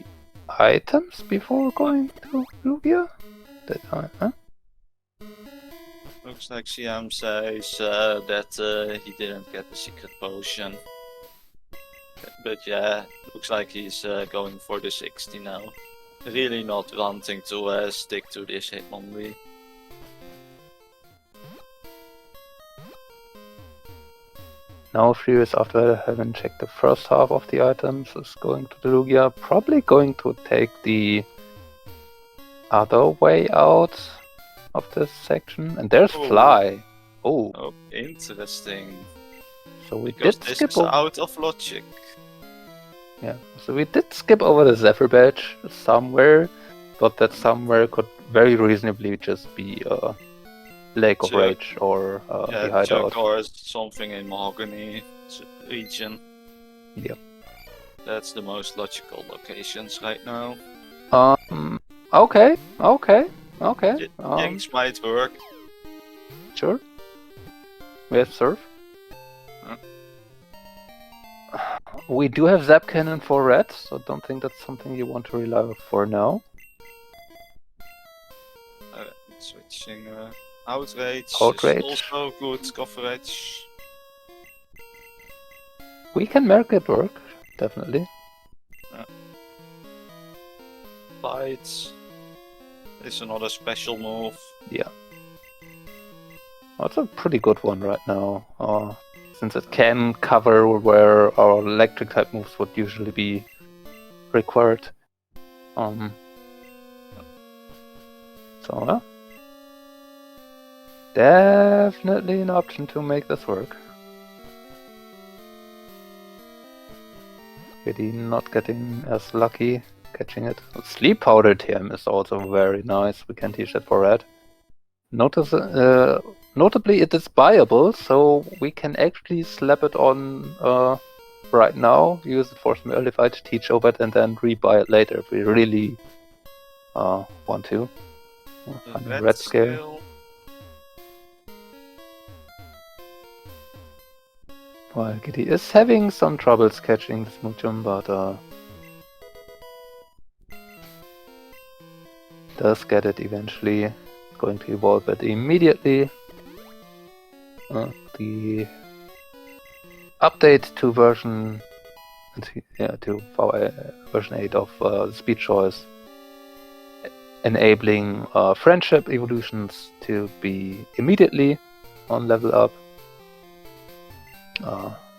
items before going to Lugia? Huh? Looks like CM says that he didn't get the secret potion. But yeah, looks like he's going for the 60 now. Really not wanting to stick to this Hitmonlee. Now Furious, after having checked the first half of the items, is going to the Lugia. Probably going to take the other way out of this section. And there's Fly. Oh, interesting. So we Because did this skip is over. out of logic. Yeah, so we did skip over the Zephyr badge somewhere, but that somewhere could very reasonably just be Lake of Rage or the hideout. Or something in Mahogany region. Yep. That's the most logical locations right now. Okay. Jinx might work. Sure. We have Surf. We do have Zap Cannon for red, so I don't think that's something you want to rely on for now. Switching Outrage is also good coverage. We can make it work, definitely. Bites is another special move. Yeah. That's a pretty good one right now. Since it can cover where our electric type moves would usually be required. So definitely an option to make this work. Giddie not getting as lucky catching it. Sleep Powder TM is also very nice. We can teach that for red. Notably, it is buyable, so we can actually slap it on right now, use it for some early fight, teach over it, and then rebuy it later if we really want to. Red scale. While Giddie is having some troubles catching this Muchum, but does get it eventually. Going to evolve it immediately. The update to version version 8 of Speed Choice, enabling friendship evolutions to be immediately on level up,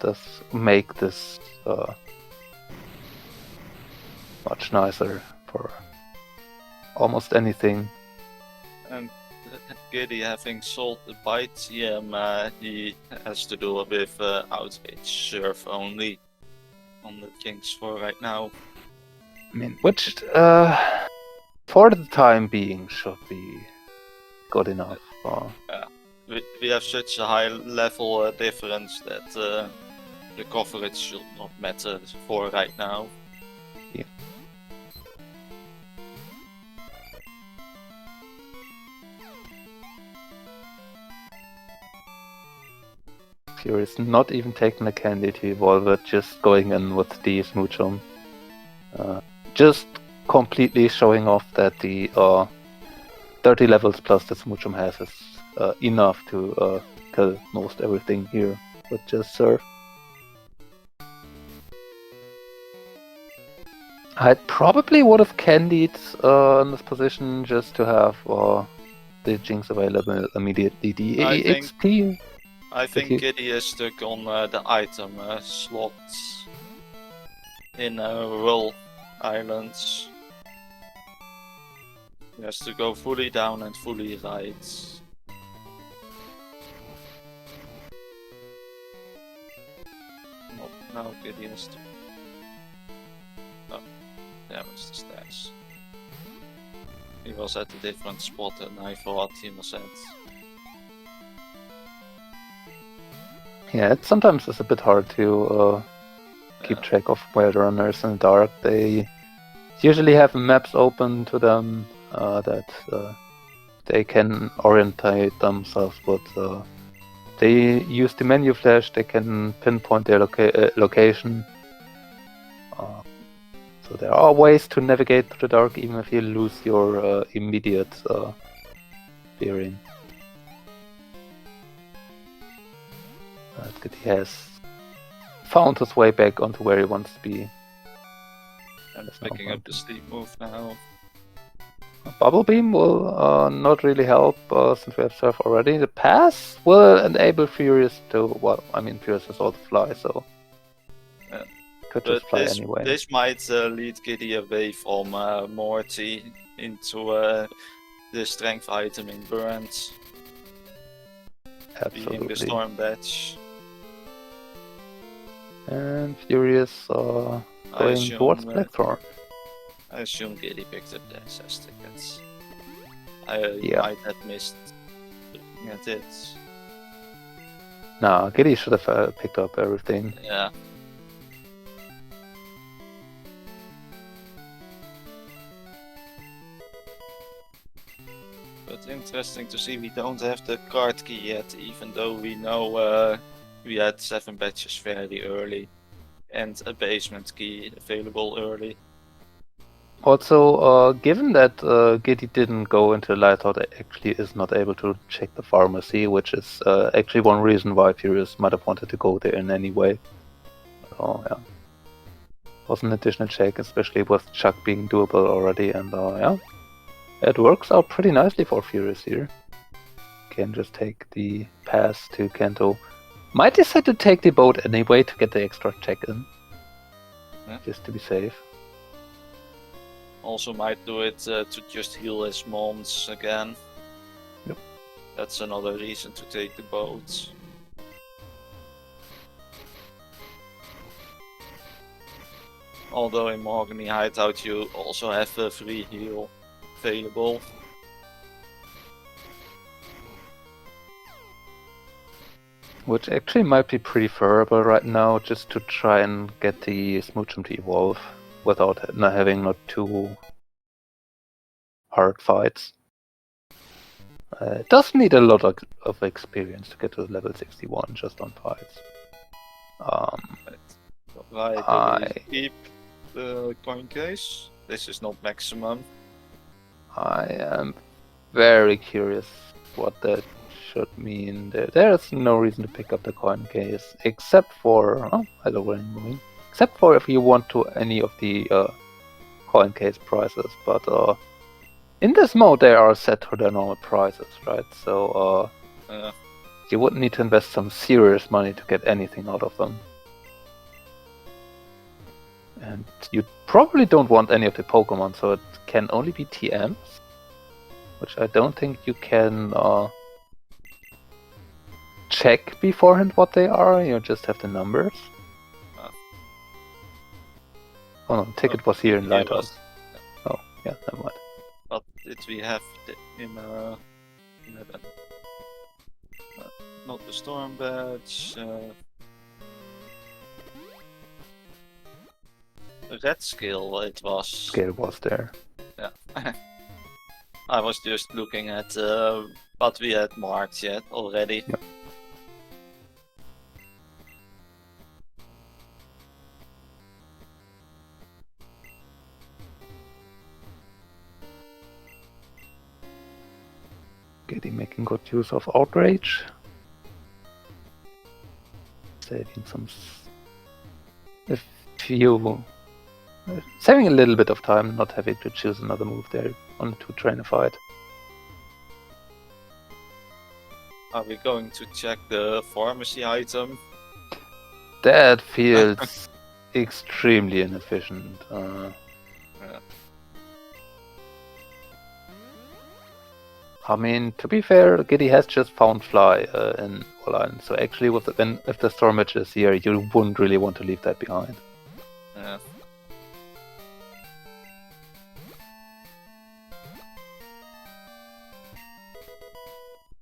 does make this much nicer for almost anything. And Giddie having sold the bite TM, he has to do a bit of outrage surf only on the Jinx for right now. I mean, which for the time being should be good enough. We have such a high level difference that the coverage should not matter for right now. Yeah. Furious not even taking a candy to evolve it, just going in with the Smoochum. Just completely showing off that the 30 levels plus the Smoochum has is enough to kill most everything here with just Surf. I probably would have candied in this position just to have the Jinx available immediately. The XP. I think Giddie is stuck on the item slots in Roll Islands. He has to go fully down and fully right. Now Giddie is stuck. Oh, there was the stats. He was at a different spot and I thought he was at. Yeah, it sometimes is a bit hard to keep track of where the runners in the dark. They usually have maps open to them that they can orientate themselves with. They use the menu flash, they can pinpoint their location. So there are ways to navigate through the dark even if you lose your immediate bearing. But he has found his way back onto where he wants to be. And picking up the sleep move now. Bubble Beam will not really help since we have Surf already. The pass will enable Furious to, well, I mean, Furious has all the fly, so yeah. could just fly anyway. This might lead Giddie away from Morty into the strength item in Burns. Absolutely. Being the Storm Badge. And Furious going towards Blackthorn. I assume Giddie picked up the access tickets. I might have missed looking at it. Nah, Giddie should have picked up everything. Yeah. But interesting to see we don't have the card key yet, even though we know we had 7 badges fairly early and a basement key available early. Also, given that Giddie didn't go into the lighthouse, actually is not able to check the pharmacy, which is actually one reason why Furious might have wanted to go there in any way. Oh yeah, was an additional check, especially with Chuck being doable already, and yeah, it works out pretty nicely for Furious here. Can just take the pass to Kanto. Might decide to take the boat anyway to get the extra check in, just to be safe. Also might do it to just heal his mons again. Yep. That's another reason to take the boat. Although in Mahogany Hideout you also have a free heal available. Which actually might be preferable right now, just to try and get the Smoochum to evolve without not having too hard fights. It does need a lot of experience to get to level 61 just on fights. Right, keep the coin case. This is not maximum. I am very curious what that should mean. There's no reason to pick up the coin case except for except for if you want to any of the coin case prices, but in this mode they are set to their normal prices, right? So you would need to invest some serious money to get anything out of them. And you probably don't want any of the Pokemon, so it can only be TMs, which I don't think you can check beforehand what they are. You just have the numbers. Oh no, the ticket was here in Lighthouse. Oh, yeah, never mind. But did we have in not the Storm Badge, Red Skill it was. Skill was there. Yeah. I was just looking at what we had marked yet already. Yep. Giddie making good use of Outrage. Saving some... saving a little bit of time, not having to choose another move there on to train a fight. Are we going to check the pharmacy item? That feels extremely inefficient. Yeah. I mean, to be fair, Giddie has just found Fly in Island, so actually if the Storm Match is here, you wouldn't really want to leave that behind. Yeah.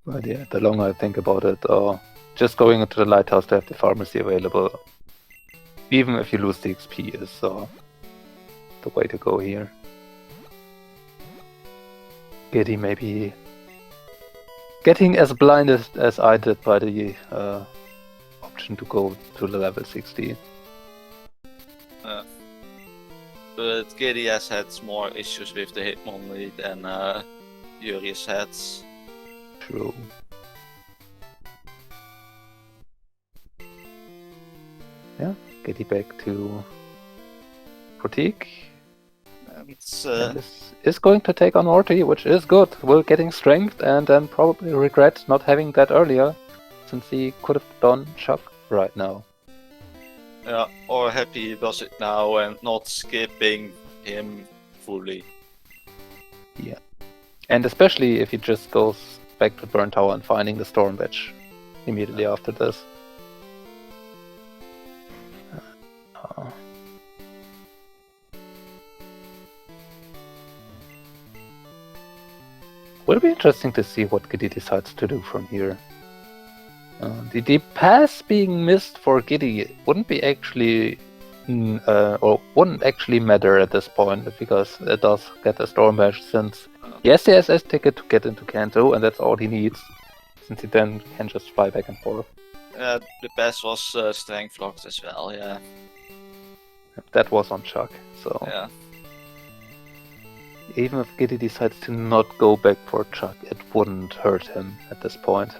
But yeah, the longer I think about it, just going into the Lighthouse to have the pharmacy available, even if you lose the XP, is the way to go here. Giddie maybe getting as blinded as I did by the option to go to the level 60. But Giddie has had more issues with the Hitmonlee than Furious had. True. Yeah, Giddie back to Critique. And This is going to take on Morty, which is good. Will getting strength and then probably regret not having that earlier, since he could have done Chuck right now. yeah, or happy he does it now and not skipping him fully. Yeah. And especially if he just goes back to Burn Tower and finding the Storm Badge immediately after this. Will be interesting to see what Giddie decides to do from here. The pass being missed for Giddie wouldn't be actually, or wouldn't actually matter at this point, because it does get a Storm Badge, since yes, he has a ticket to get into Kanto, and that's all he needs, since he then can just fly back and forth. The pass was strength locked as well, yeah. That was on Chuck, so Yeah. even if Giddie decides to not go back for Chuck, it wouldn't hurt him at this point.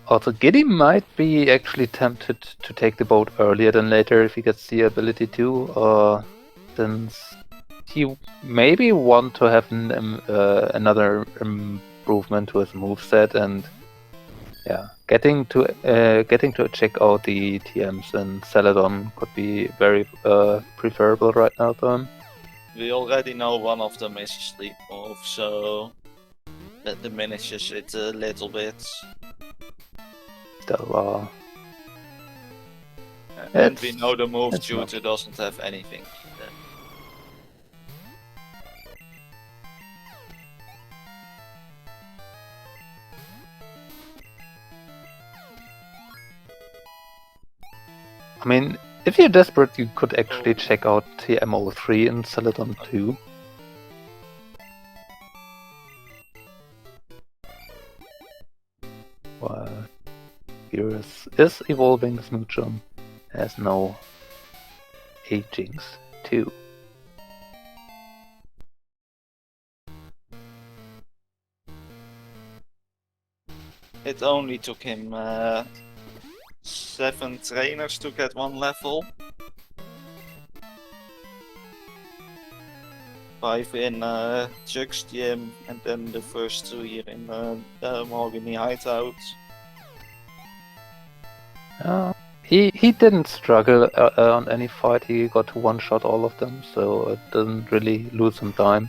Also, Giddie might be actually tempted to take the boat earlier than later if he gets the ability to, since he maybe want to have another improvement to his moveset, and yeah, getting to check out the TMs and Celadon could be very preferable right now to him. We already know one of them is a sleep move, so that diminishes it a little bit. Still, and we know the move tutor doesn't have anything. I mean, if you're desperate, you could actually check out TMO3 in Celadon 2. While Furious is evolving, Smoochum has no agings too. It only took him 7 trainers to get 1 level. 5 in Chuck's gym, and then the first 2 here in the Mahogany Hideout. He didn't struggle on any fight. He got to one-shot all of them, so it didn't really lose him time.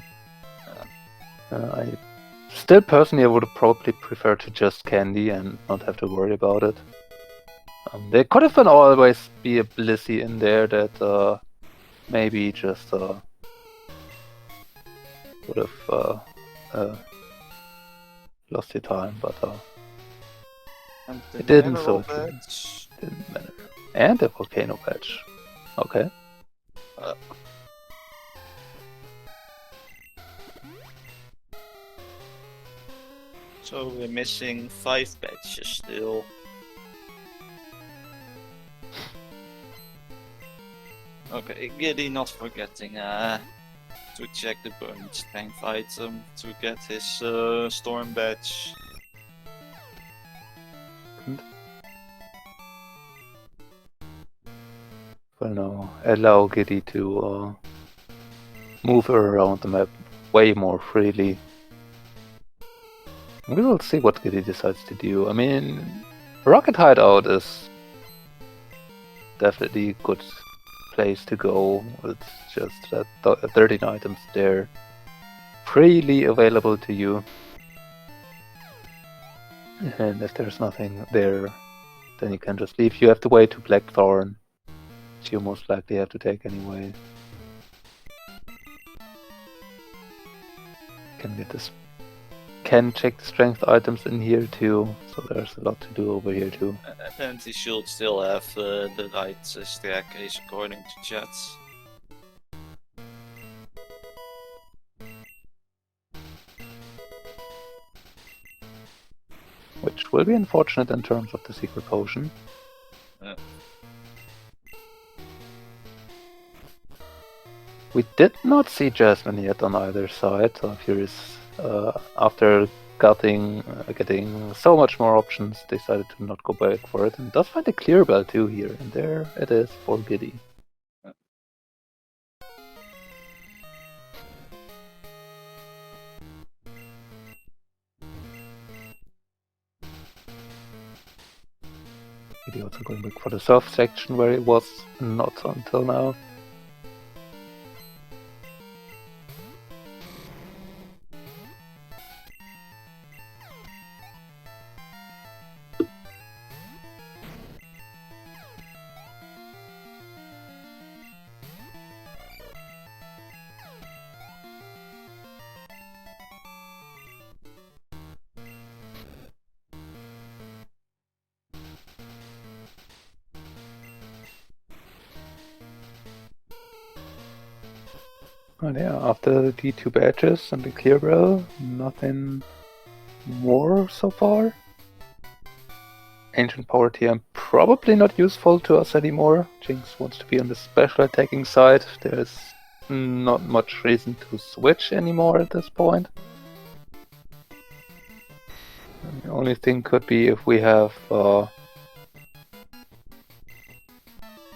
I still personally would probably prefer to just candy and not have to worry about it. There could have been always be a Blissey in there that maybe just would have lost your time, but it didn't, so it didn't matter. And the volcano badge. Okay. So we're missing 5 badges still. Okay, Giddie not forgetting to check the burn strength item to get his storm badge. For now, allow Giddie to move around the map way more freely. We will see what Giddie decides to do. I mean, Rocket Hideout is definitely a good place to go. It's just that 13 items there, freely available to you. And if there's nothing there, then you can just leave. You have to wait to Blackthorn, which you most likely have to take anyway. can check the strength items in here too, so there's a lot to do over here too. And he should still have the right staircase according to chat. Which will be unfortunate in terms of the secret potion. We did not see Jasmine yet on either side, so Furious, after getting so much more options, decided to not go back for it, and does find a clear bell too here, and there it is for Giddie. Giddie also going back for the soft section where it was not until now. And yeah, after the 2 badges and the clear bell, nothing more so far. Ancient Power TM probably not useful to us anymore. Jinx wants to be on the special attacking side. There's not much reason to switch anymore at this point. And the only thing could be if we have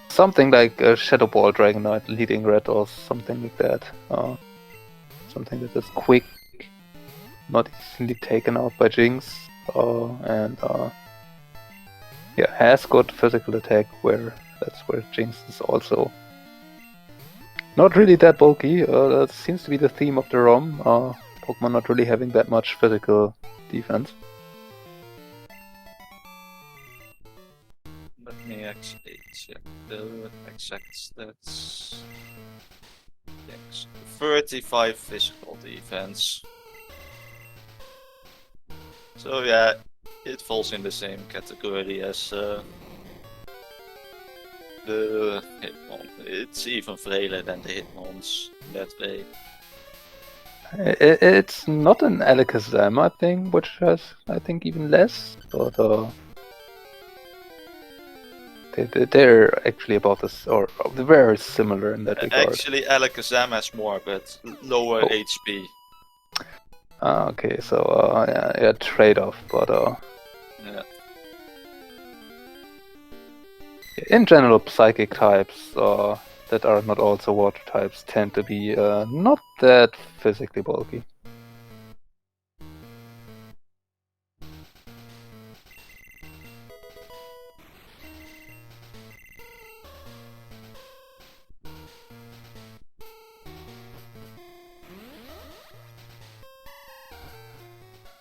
something like a Shadow Ball Dragon Knight leading red or something like that. Something that is quick, not easily taken out by Jinx, and yeah, has good physical attack, that's where Jinx is also not really that bulky. That seems to be the theme of the ROM. Pokemon not really having that much physical defense. Let me actually check the exact stats. Yes, 35 physical defense. So yeah, it falls in the same category as the Hitmon. It's even frailer than the Hitmons in that way. It's not an Alakazam thing, which has, I think, even less, but they're actually about this, or very similar in that regard. Actually, Alakazam has more, but lower HP. Okay, so yeah, trade-off, but yeah. In general, psychic types that are not also water types tend to be not that physically bulky.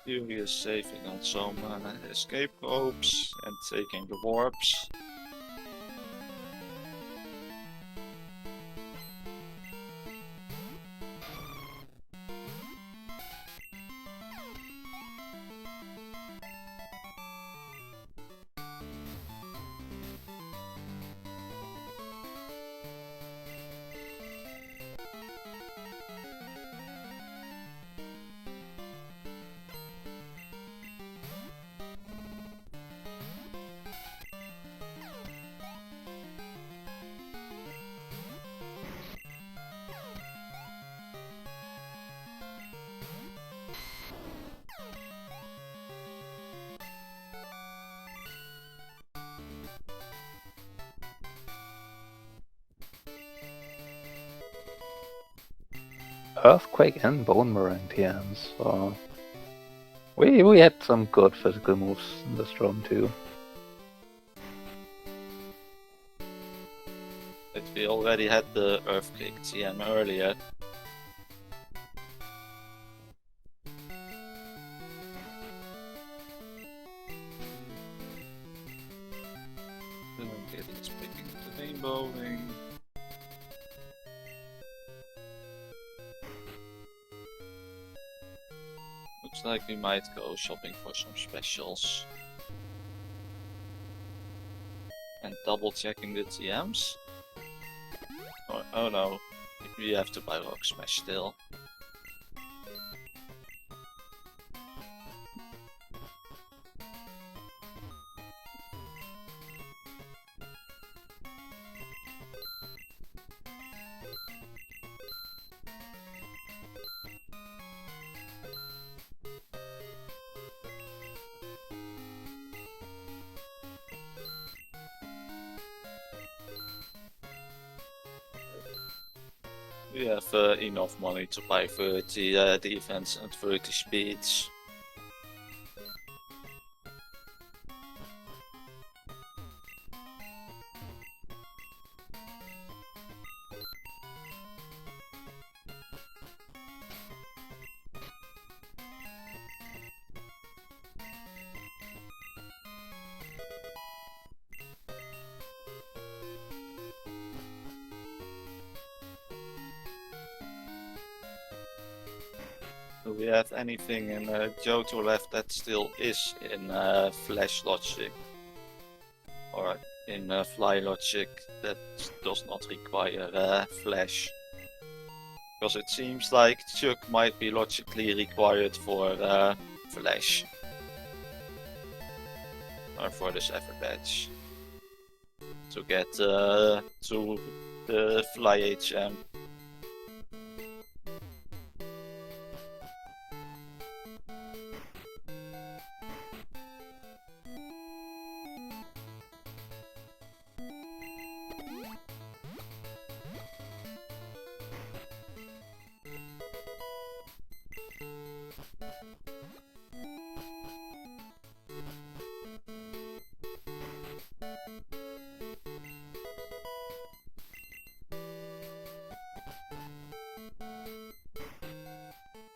Furious saving on some escape ropes and taking the warps. Earthquake and Bone Meringue TMs. We had some good physical moves in this ROM too. But we already had the Earthquake TM earlier. Giddie's picking the rainbow ring. like we might go shopping for some specials. And double checking the TMs. Oh no, we have to buy Rock Smash still. We have enough money to buy 30 defense and 30 speeds. Do we have anything in Johto left that still is in Flash Logic? Or in Fly Logic that does not require Flash? Because it seems like Chuck might be logically required for Flash. Or for the Zephyr Badge. To get to the Fly HM.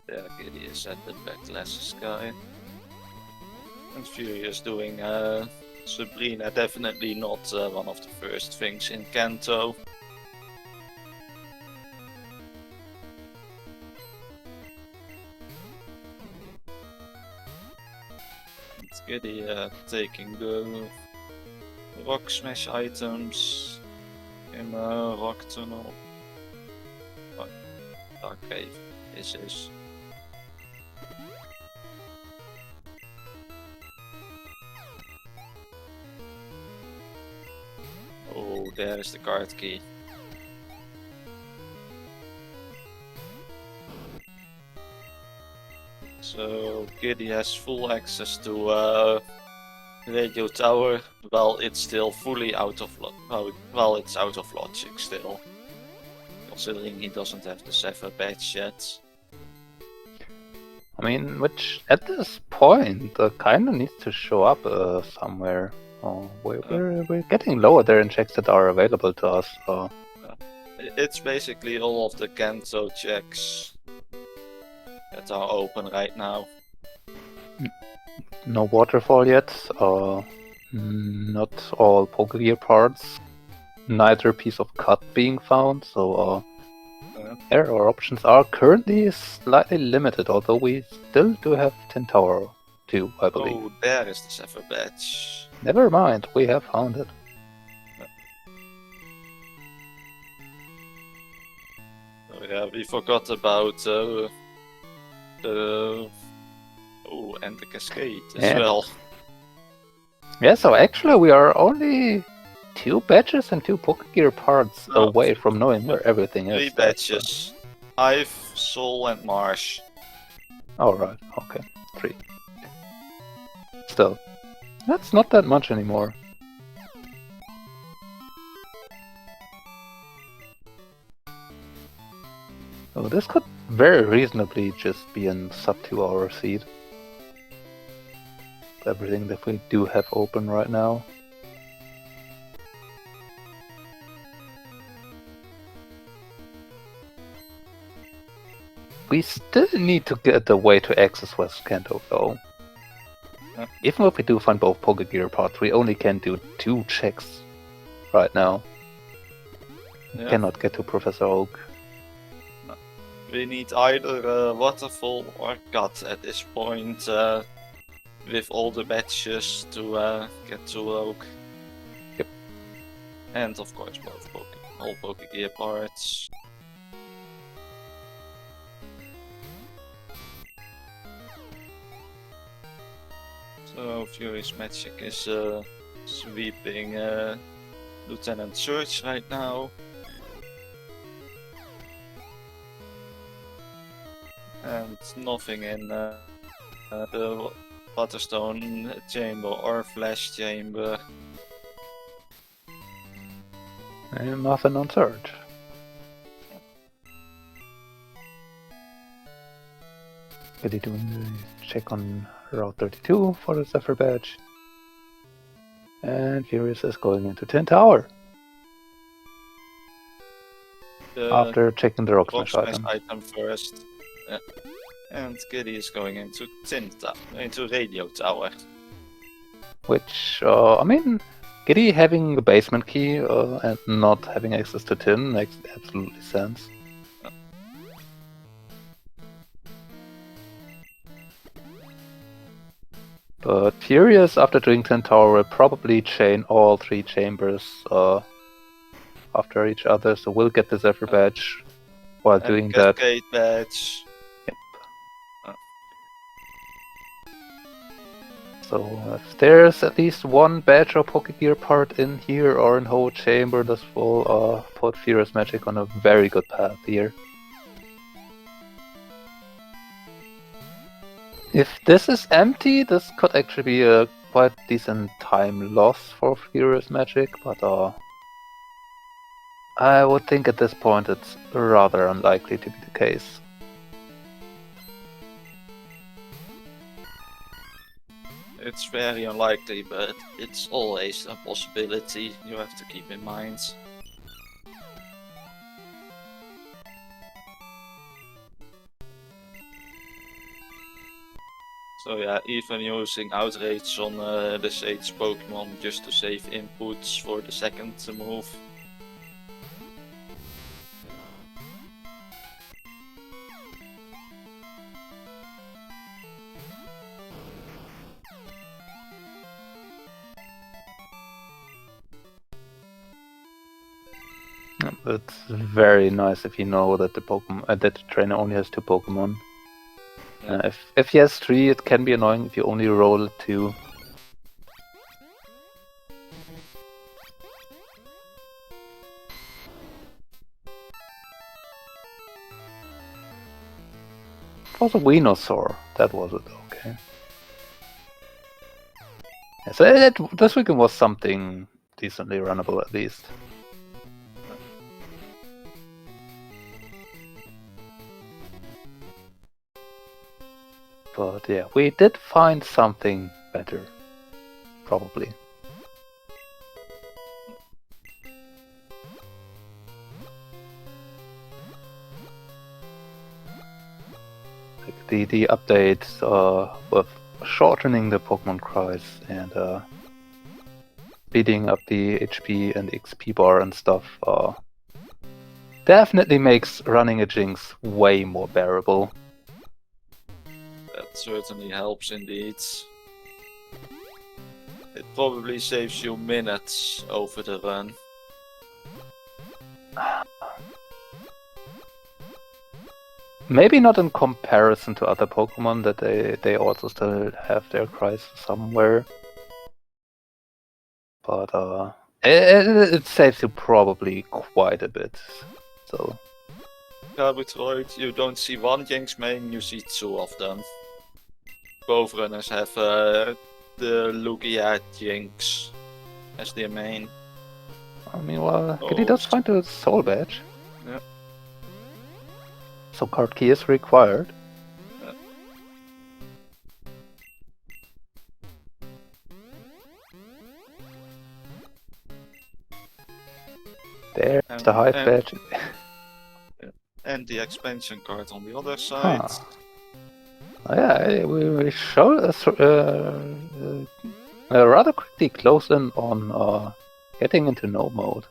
Yeah, Giddie is at the back glasses guy. And Furious doing Sabrina, definitely not one of the first things in Kanto. It's Giddie taking the Rock Smash items in Rock Tunnel. Dark Cave, this is. Oh, there is the card key. So Giddie has full access to Radio Tower, while it's still fully out of it's out of logic still. Considering he doesn't have the Zephyr Badge yet. I mean, which at this point kinda needs to show up somewhere. Oh, we're getting lower there in checks that are available to us. So. It's basically all of the Kanto checks that are open right now. No waterfall yet. Not all Pokegear parts. Neither piece of cut being found. So our options are currently slightly limited. Although we still do have Tin Tower too, I believe. Oh, there is the Zephyr Badge. Never mind, we have found it. Oh yeah, we forgot about the and the cascade as well. Yeah, so actually we are only 2 badges and 2 Pokegear parts away from knowing where everything is. 3 badges. Hive, Soul and Marsh. Alright, okay. 3. Still. That's not that much anymore. So this could very reasonably just be in sub 2 hour seed. Everything that we do have open right now. We still need to get a way to access West Kanto though. Even if we do find both Pokegear parts, we only can do 2 checks right now. We cannot get to Professor Oak. We need either a waterfall or cut at this point with all the badges to get to Oak. Yep. And of course both all Pokegear parts. So FuriousMagic is sweeping Lieutenant Surge right now. And nothing in the Waterstone chamber or Flash chamber. And nothing on Surge. Giddie doing the check on Route 32 for the Zephyr badge. And Furious is going into Tin Tower. After checking the Rock Smash item first. Yeah. And Giddie is going into into Radio Tower. Which, I mean, Giddie having the basement key and not having access to Tin makes absolutely sense. But Furious, after doing Tin Tower, will probably chain all 3 chambers after each other, so we'll get the Zephyr badge while doing that. Cascade badge. Yep. So if there's at least one badge or Pokegear part in here or in whole chamber, this will put FuriousMagic on a very good path here. If this is empty, this could actually be a quite decent time loss for FuriousMagic, but I would think at this point it's rather unlikely to be the case. It's very unlikely, but it's always a possibility you have to keep in mind. So yeah, even using Outrage on the Sage Pokemon just to save inputs for the second move. It's very nice if you know that the Pokemon that the trainer only has 2 Pokemon. Yeah. If he has 3, it can be annoying if you only roll 2. It was a Venusaur, that was it, okay. Yeah, so this weekend was something decently runnable at least. But yeah, we did find something better, probably. Like the update with shortening the Pokemon cries and speeding up the HP and XP bar and stuff definitely makes running a Jinx way more bearable. That certainly helps indeed. It probably saves you minutes over the run. Maybe not in comparison to other Pokemon that they also still have their cries somewhere. But it saves you probably quite a bit. So Yeah, with Royd, you don't see one Jinx main, you see 2 of them. Both runners have the Lugia Jinx as their main. I mean, well, Giddie does find a Soul Badge. Yeah. So card key is required. Yeah. There's the Hive Badge. And the expansion card on the other side. Huh. Oh, yeah, we showed rather quickly close in on getting into no mode.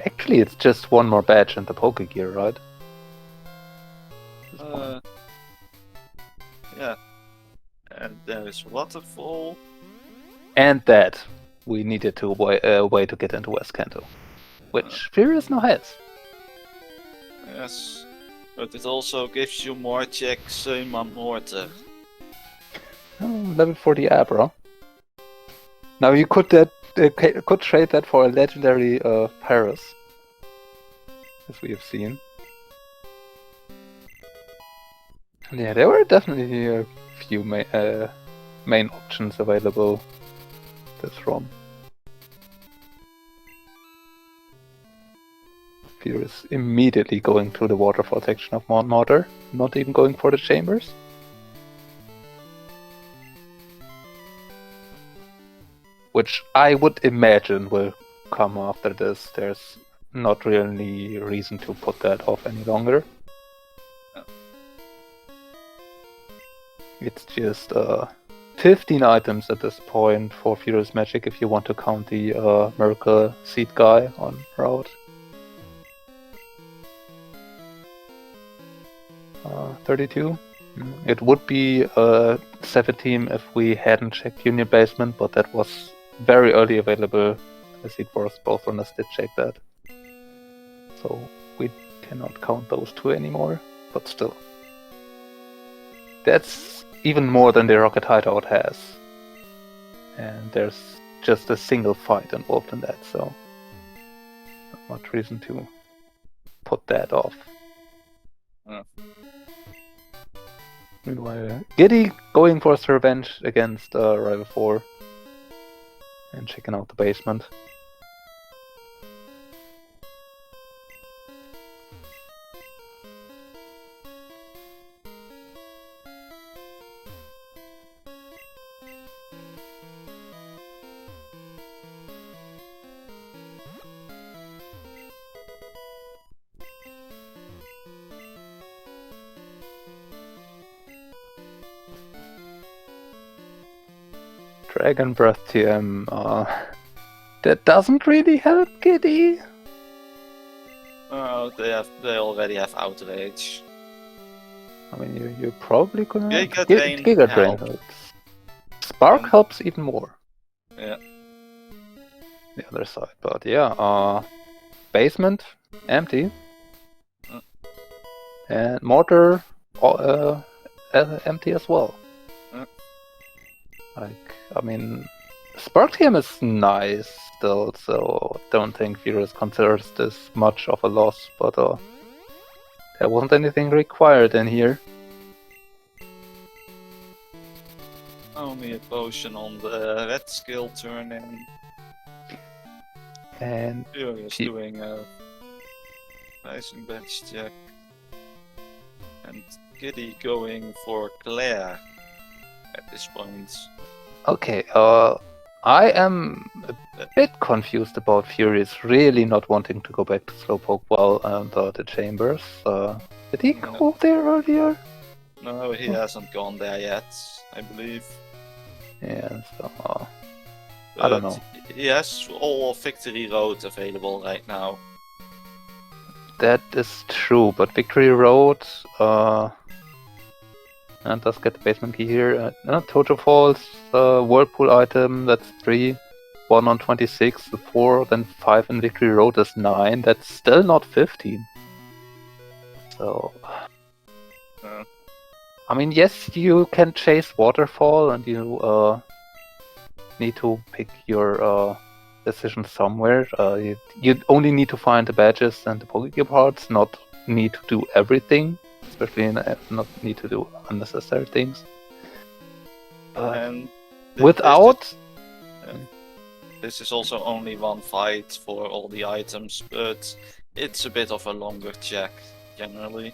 Actually, it's just one more badge in the Pokegear, right? Yeah. And there is Waterfall. And that we needed to way to get into West Kanto, which Furious now has. Yes. But it also gives you more checks in Mortar. Oh, level 40 Abra. Now you could trade that for a legendary Paris, as we have seen. Yeah, there were definitely a few main options available this ROM. Furious immediately going to the waterfall section of Mount Mortar, not even going for the chambers. Which I would imagine will come after this. There's not really reason to put that off any longer. It's just 15 items at this point for FuriousMagic if you want to count the Miracle Seed guy on route. 32. It would be 17 if we hadn't checked Union Basement, but that was very early available. The Seed Forest, both runners did check that. So we cannot count those two anymore, but still. That's even more than the Rocket Hideout has. And there's just a single fight involved in that, so not much reason to put that off. Meanwhile, Giddie going for his revenge against Rival 4 and checking out the basement. Dragon Breath TM, that doesn't really help Giddie. Oh, they already have Outrage. I mean, you probably could have Giga Drain helps. Spark helps even more. Yeah. The other side, but yeah, basement empty, and mortar empty as well. Like, I mean, Spark TM is nice still, so don't think Furious considers this much of a loss, but there wasn't anything required in here. Only a potion on the red skill turn-in. And Furious doing a rising badge check. And Giddie going for Claire at this point. Okay, I am a bit confused about Furious really not wanting to go back to Slowpoke Well and the chambers. Did he go there earlier? No, he hasn't gone there yet, I believe. Yeah, so I don't know. He has all of Victory Road available right now. That is true, but Victory Road and does get the basement key here. Tojo Falls, Whirlpool item, that's 3. 1 on 26, 4, then 5 in Victory Road is 9. That's still not 15. So, I mean, yes, you can chase Waterfall, and you need to pick your decision somewhere. You only need to find the badges and the Pokegear parts, not need to do everything. Especially not need to do unnecessary things. And without... This is also only one fight for all the items, but it's a bit of a longer check, generally.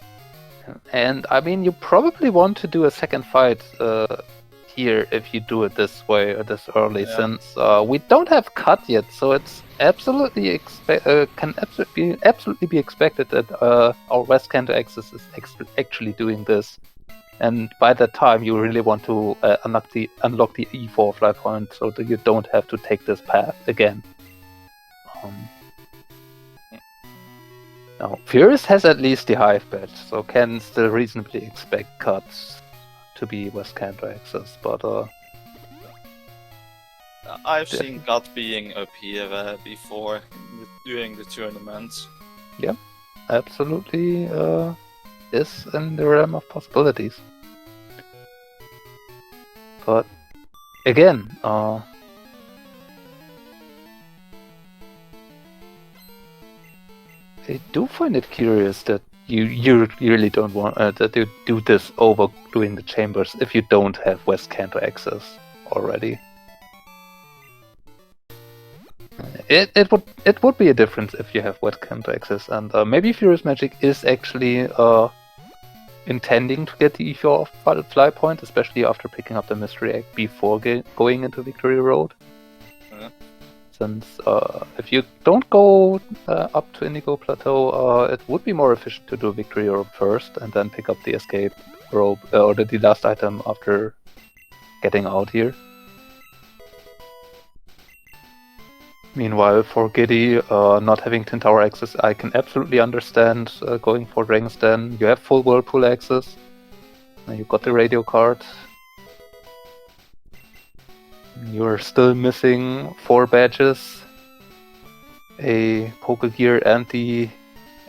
And I mean, you probably want to do a second fight here if you do it this way or this early, since we don't have cut yet, so it's absolutely can absolutely be expected that our West Kanto Axis is actually doing this, and by that time you really want to unlock the E4 fly point so that you don't have to take this path again. Now, Furious has at least the Hive badge, so can still reasonably expect cuts to be West Canada access, but I've seen Cut being up here before during the tournament. Yeah, absolutely is in the realm of possibilities. But again, I do find it curious that you really don't want that you do this over doing the chambers if you don't have West Canto access already. It would be a difference if you have West Canto access, and maybe FuriousMagic is actually intending to get the E4 fly point, especially after picking up the Mystery Egg before going into Victory Road. Since if you don't go up to Indigo Plateau, it would be more efficient to do Victory Road first and then pick up the escape rope or the last item after getting out here. Meanwhile, for Giddie, not having Tin Tower access, I can absolutely understand going for Dragon's Den. You have full Whirlpool access. You got the radio card. You're still missing 4 badges, a Pokegear and the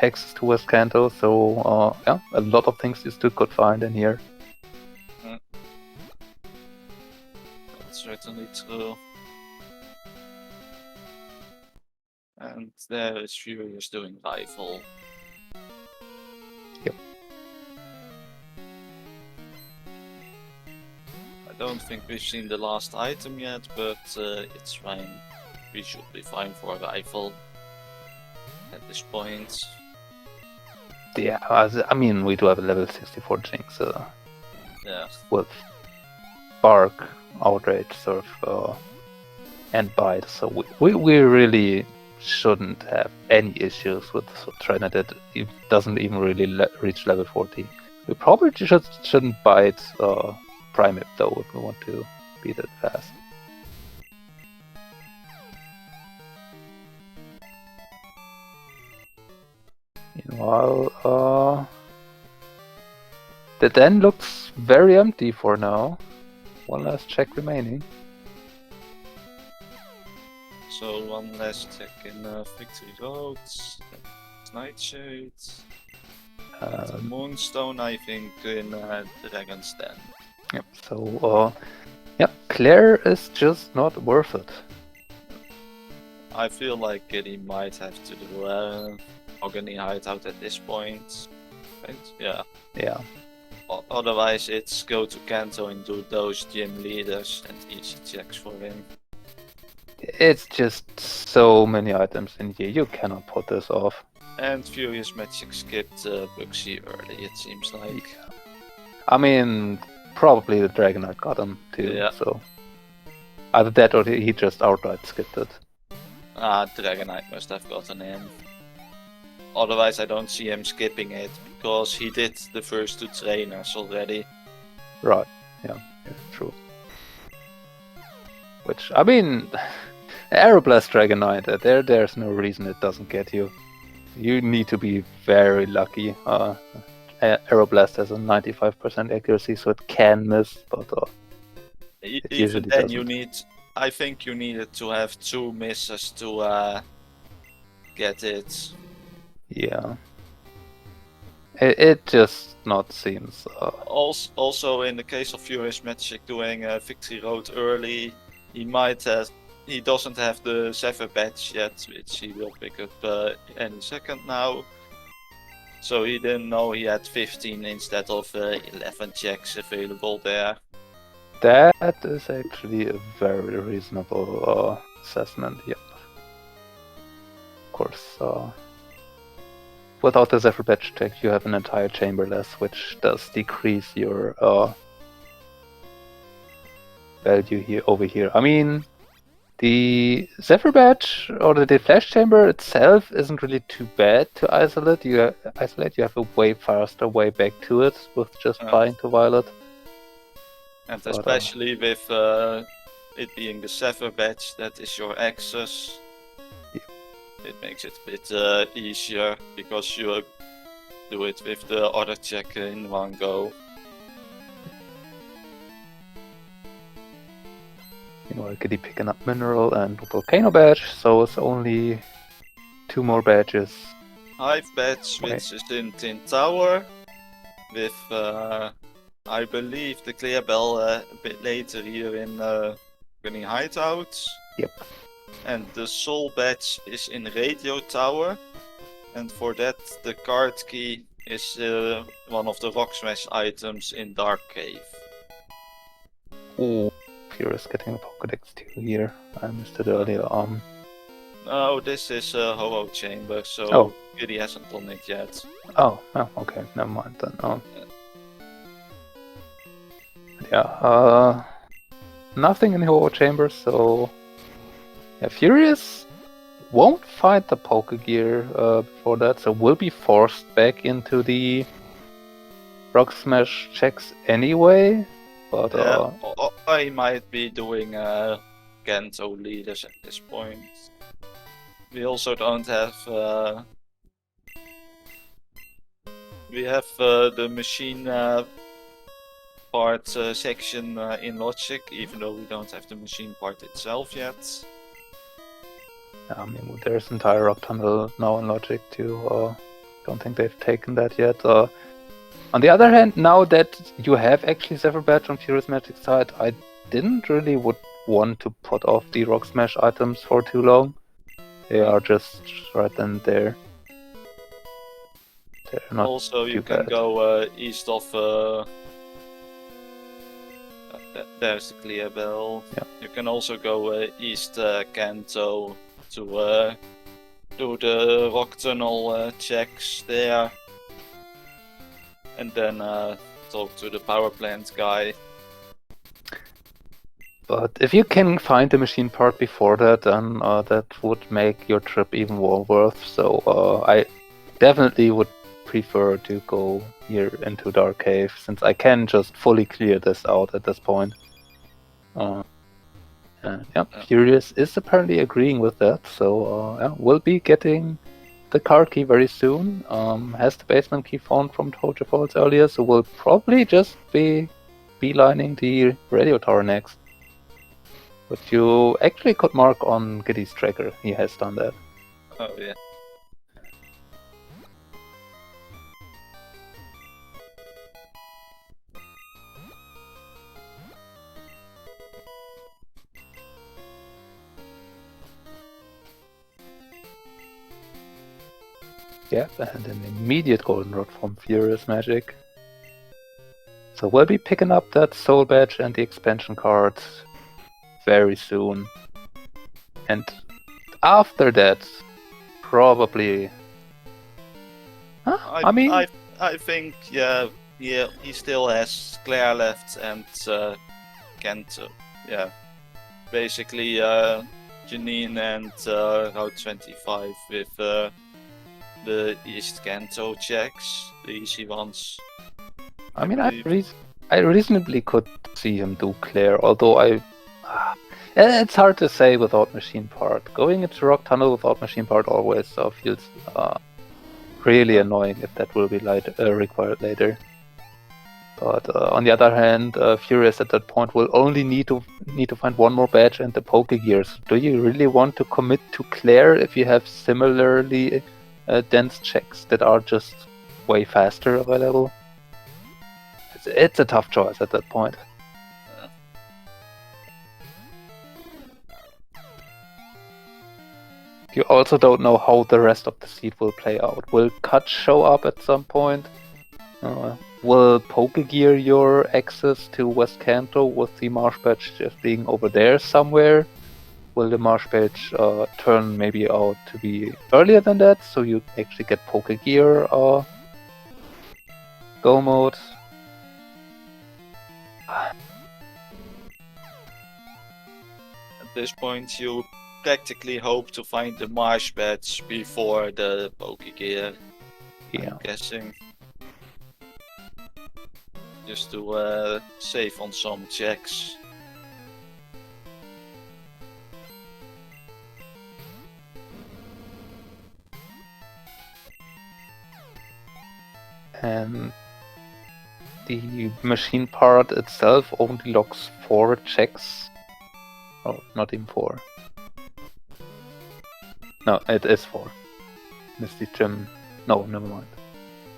access to West Kanto, so yeah, a lot of things you still could find in here. That's certainly true. And there is Furious doing Rifle. Yep. I don't think we've seen the last item yet, but it's fine. We should be fine for a Rifle at this point. Yeah, I mean, we do have a level 64 Jinx yeah. with Bark, Outrage, Surf, and Bite, so we really shouldn't have any issues with Trinidad. It doesn't even really reach level 40. We probably shouldn't bite Primate though if we want to beat it fast. Meanwhile, the den looks very empty for now. One last check remaining. So one last check in Victory Road, Nightshade, Moonstone, I think, in Dragon's Den. Yep. So, yeah, Claire is just not worth it. I feel like Giddie might have to do Agony Hideout at this point. Right? Yeah. Yeah. Otherwise, it's go to Kanto and do those gym leaders and easy checks for him. It's just so many items in here, you cannot put this off. And FuriousMagic skipped Bugsy early, it seems like. Yeah. I mean, probably the Dragonite got him too, yeah. So either that or he just outright skipped it. Dragonite must have gotten him. Otherwise I don't see him skipping it, because he did the first 2 trainers already. Right, yeah true. Which, I mean, Aeroblast Dragonite, there's no reason it doesn't get you. You need to be very lucky. Aeroblast has a 95% accuracy, so it can miss, but even then doesn't. I think you needed to have 2 misses to get it. Yeah. It just not seems... Also, in the case of FuriousMagic doing Victory Road early, he doesn't have the Zephyr badge yet, which he will pick up any second now. So he didn't know he had 15 instead of 11 checks available there. That is actually a very reasonable assessment, yep. Of course, without the Zephyr badge check, you have an entire chamber less, which does decrease your value here over here. I mean, the Zephyr badge or the Flash Chamber itself isn't really too bad to isolate. You have a way faster way back to it with just buying to Violet. And especially with it being the Zephyr badge, that is your access. Yeah. it makes it a bit easier because you do it with the other check in one go. Meanwhile, Giddie picking up mineral and volcano badge, so it's only 2 more badges. Hive badge, which is in Tin Tower, with I believe the clear bell a bit later here in Running Hideout. Yep. And the soul badge is in Radio Tower, and for that the card key is one of the Rock Smash items in Dark Cave. Oh, Furious getting a Pokedex too here. I missed it earlier on. No, this is Ho-Oh Chamber, so Giddie hasn't done it yet. Oh, okay, never mind then. Yeah, nothing in Ho-Oh Chamber, so yeah, Furious won't find the Pokegear before that, so will be forced back into the Rock Smash checks anyway. But I might be doing Kanto leaders at this point. We also don't have we have the machine part section in Logic, even though we don't have the machine part itself yet. I mean, there's entire Rock Tunnel now in Logic too. Don't think they've taken that yet. On the other hand, now that you have actually several badges on FuriousMagic side, I didn't really would want to put off the Rock Smash items for too long. They are just right then there. They're not also, you too can bad. go east of. There's the clear bell. Yeah. You can also go east Kanto to do the rock tunnel checks there, and then talk to the power plant guy. But if you can find the machine part before that, then that would make your trip even more worth. So I definitely would prefer to go here into Dark Cave, since I can just fully clear this out at this point. Furious is apparently agreeing with that, so we'll be getting the car key very soon. Has the basement key found from Toja Falls earlier, so we'll probably just be beelining the radio tower next. But you actually could mark on Giddie's tracker, he has done that. Oh yeah. Yep, and an immediate golden rod from FuriousMagic. So we'll be picking up that soul badge and the expansion card very soon. And after that, probably... Huh? I think he still has Claire left and Kanto. Yeah, basically Janine and Route 25 with the East Kanto checks, the easy ones. I reasonably could see him do Claire, although it's hard to say without machine part. Going into Rock Tunnel without machine part always feels really annoying if that will be required later. But on the other hand, Furious at that point will only need to find one more badge and the Pokegears. Do you really want to commit to Claire if you have similarly dense checks that are just way faster available? It's a tough choice at that point. You also don't know how the rest of the seed will play out. Will Cut show up at some point? Will Pokegear your access to West Kanto with the Marsh Badge just being over there somewhere? Will the Marsh Badge turn maybe out to be earlier than that, so you actually get Pokegear go mode? At this point, you practically hope to find the Marsh Badge before the Pokegear. Yeah. I'm guessing. Just to save on some checks. and the machine part itself only logs 4 checks. Oh, not even 4. No, it is 4. Misty Gem. No, never mind.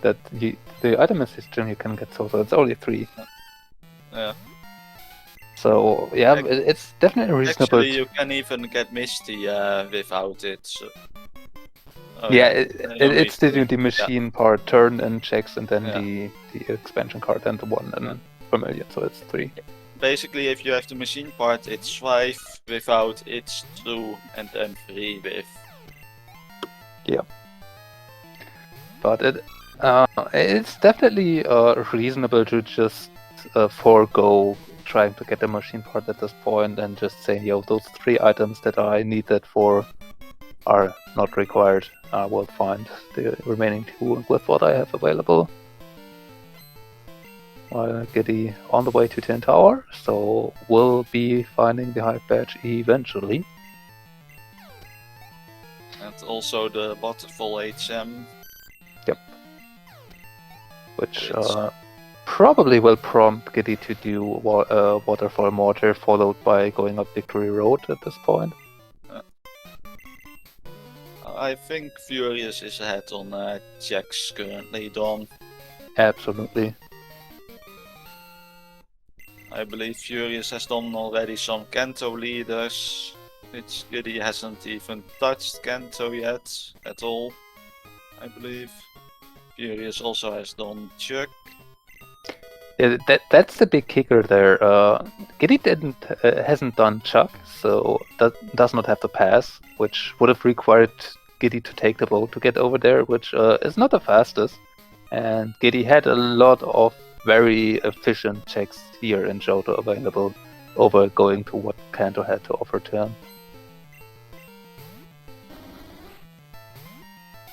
That the item Misty Gem you can get, so it's only 3. Yeah. So yeah, it's definitely reasonable. Actually, you can even get Misty without it. So. Oh, yeah, no it's the Misty. machine part, turn and checks, and then Yeah. the expansion card and the 1 and Vermilion, so it's 3. Basically, if you have the machine part, it's 5 without, it's 2, and then 3 with. Yeah. But it's definitely reasonable to just forego trying to get a machine part at this point and just say, yo, those 3 items that I needed for are not required. I will find the remaining 2 with what I have available. While Giddie on the way to Tin Tower, so we'll be finding the Hive Badge eventually. And also the Waterfall HM. Yep. Which probably will prompt Giddie to do Waterfall Mortar, followed by going up Victory Road at this point. I think Furious is ahead on checks currently done. Absolutely. I believe Furious has done already some Kanto leaders, which Giddie hasn't even touched Kanto yet at all, I believe. Furious also has done Chuck. Yeah, that's the big kicker there. Giddie hasn't done Chuck, so does not have the pass, which would have required Giddie to take the boat to get over there, which is not the fastest. And Giddie had a lot of very efficient checks here in Johto available over going to what Kanto had to offer to him.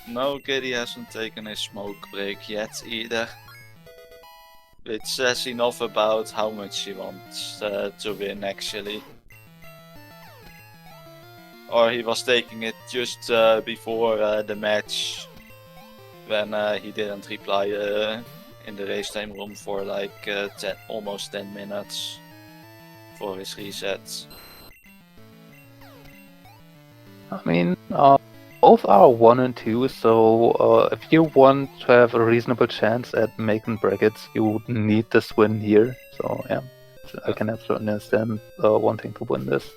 No, Giddie hasn't taken his smoke break yet either. Which says enough about how much he wants to win actually. Or he was taking it just before the match when he didn't reply in the race time room for like almost 10 minutes for his resets. I mean, both are 1 and 2, so if you want to have a reasonable chance at making brackets, you would need this win here. So yeah, I can absolutely understand wanting to win this.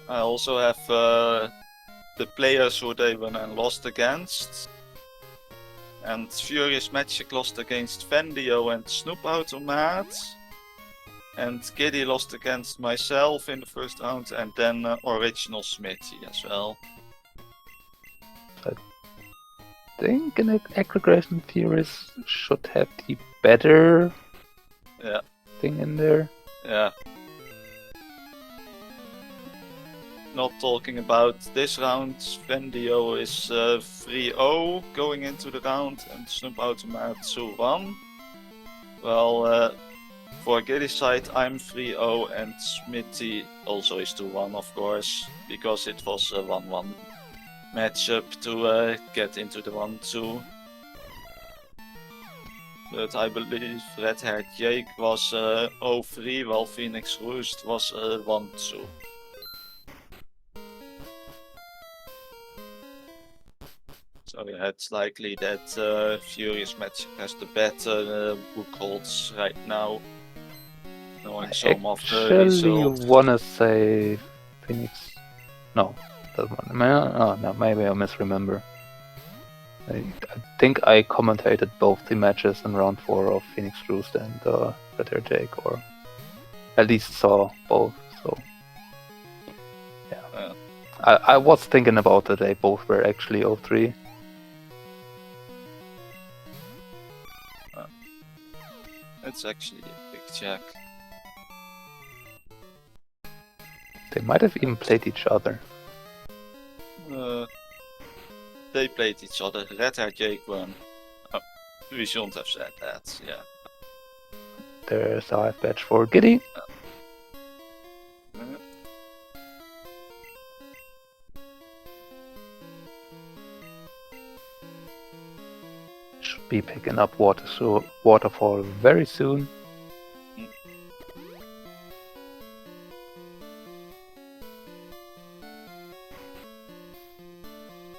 I also have the players who they won and lost against. And FuriousMagic lost against Vendio and Snoop Automat. And Giddie lost against myself in the first round, and then Original Smithy as well. I think an aggregation Furious should have the better thing in there. Yeah. Not talking about this round, Vendio is 3-0 going into the round, and Snoop Automat 2-1. Well, for Giddie's side, I'm 3-0, and Smithy also is 2-1, of course, because it was a 1-1 matchup to get into the 1-2. But I believe Red Haired Jake was 0-3, while Phoenix Roost was 1-2. So yeah, it's likely that FuriousMagic has the better book holds right now. Knowing some of the results. Wanna say Phoenix? No, that one. No, maybe I misremember. I think I commentated both the matches in round 4 of Phoenix Roost and Red Hair Jake, or at least saw both. So yeah, I was thinking about that they both were actually 0-3. It's actually a big check. They might have even played each other. They played each other. Red Hair Jake won. Oh, we shouldn't have said that, yeah. There's a Hive Badge for Giddie. should be picking up waterfall very soon.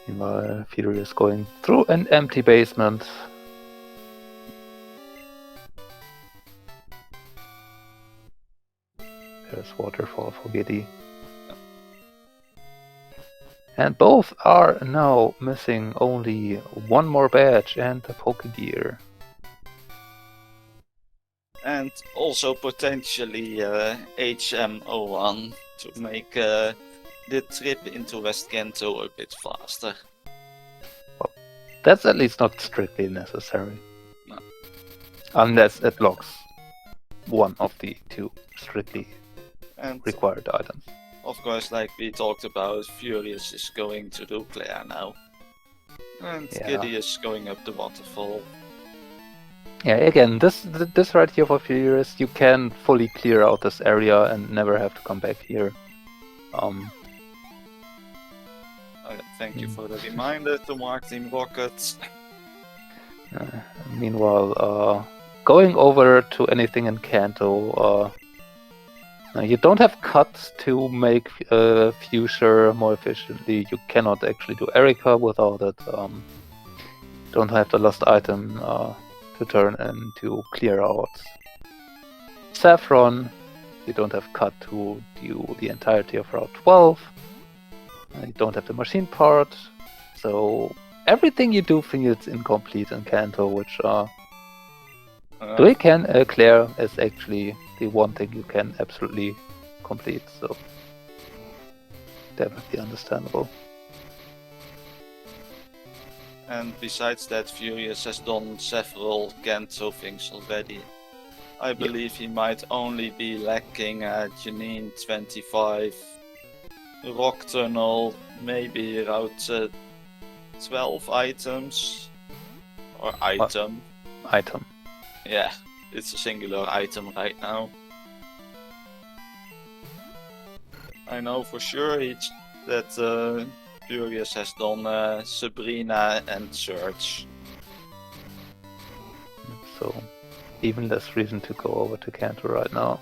Meanwhile, Furious going through an empty basement. There's waterfall for Giddie. And both are now missing only one more badge and the Pokegear. And also potentially HM01 to make the trip into West Kanto a bit faster. Well, that's at least not strictly necessary. No. Unless it locks one of the two strictly required items. Of course, like we talked about, Furious is going to do Claire now. And Giddie is going up the waterfall. Yeah, again, this right here for Furious, you can fully clear out this area and never have to come back here. Thank you for the reminder to mark Team Rockets. Meanwhile, going over to anything in Kanto, you don't have cuts to make Fuchsia more efficiently. You cannot actually do Erika without it. Don't have the lost item to turn into clear out Saffron. You don't have cut to do the entirety of Route 12. You don't have the machine part. So everything you do feels incomplete in Kanto, which doing Claire is actually the one thing you can absolutely complete, so definitely understandable. And besides that, Furious has done several Kanto things already. I believe he might only be lacking Janine 25, Rock Tunnel, maybe Route 12 items, or item. Item. Yeah, it's a singular item right now. I know for sure that Furious has done Sabrina and Surge. So, even less reason to go over to Kanto right now.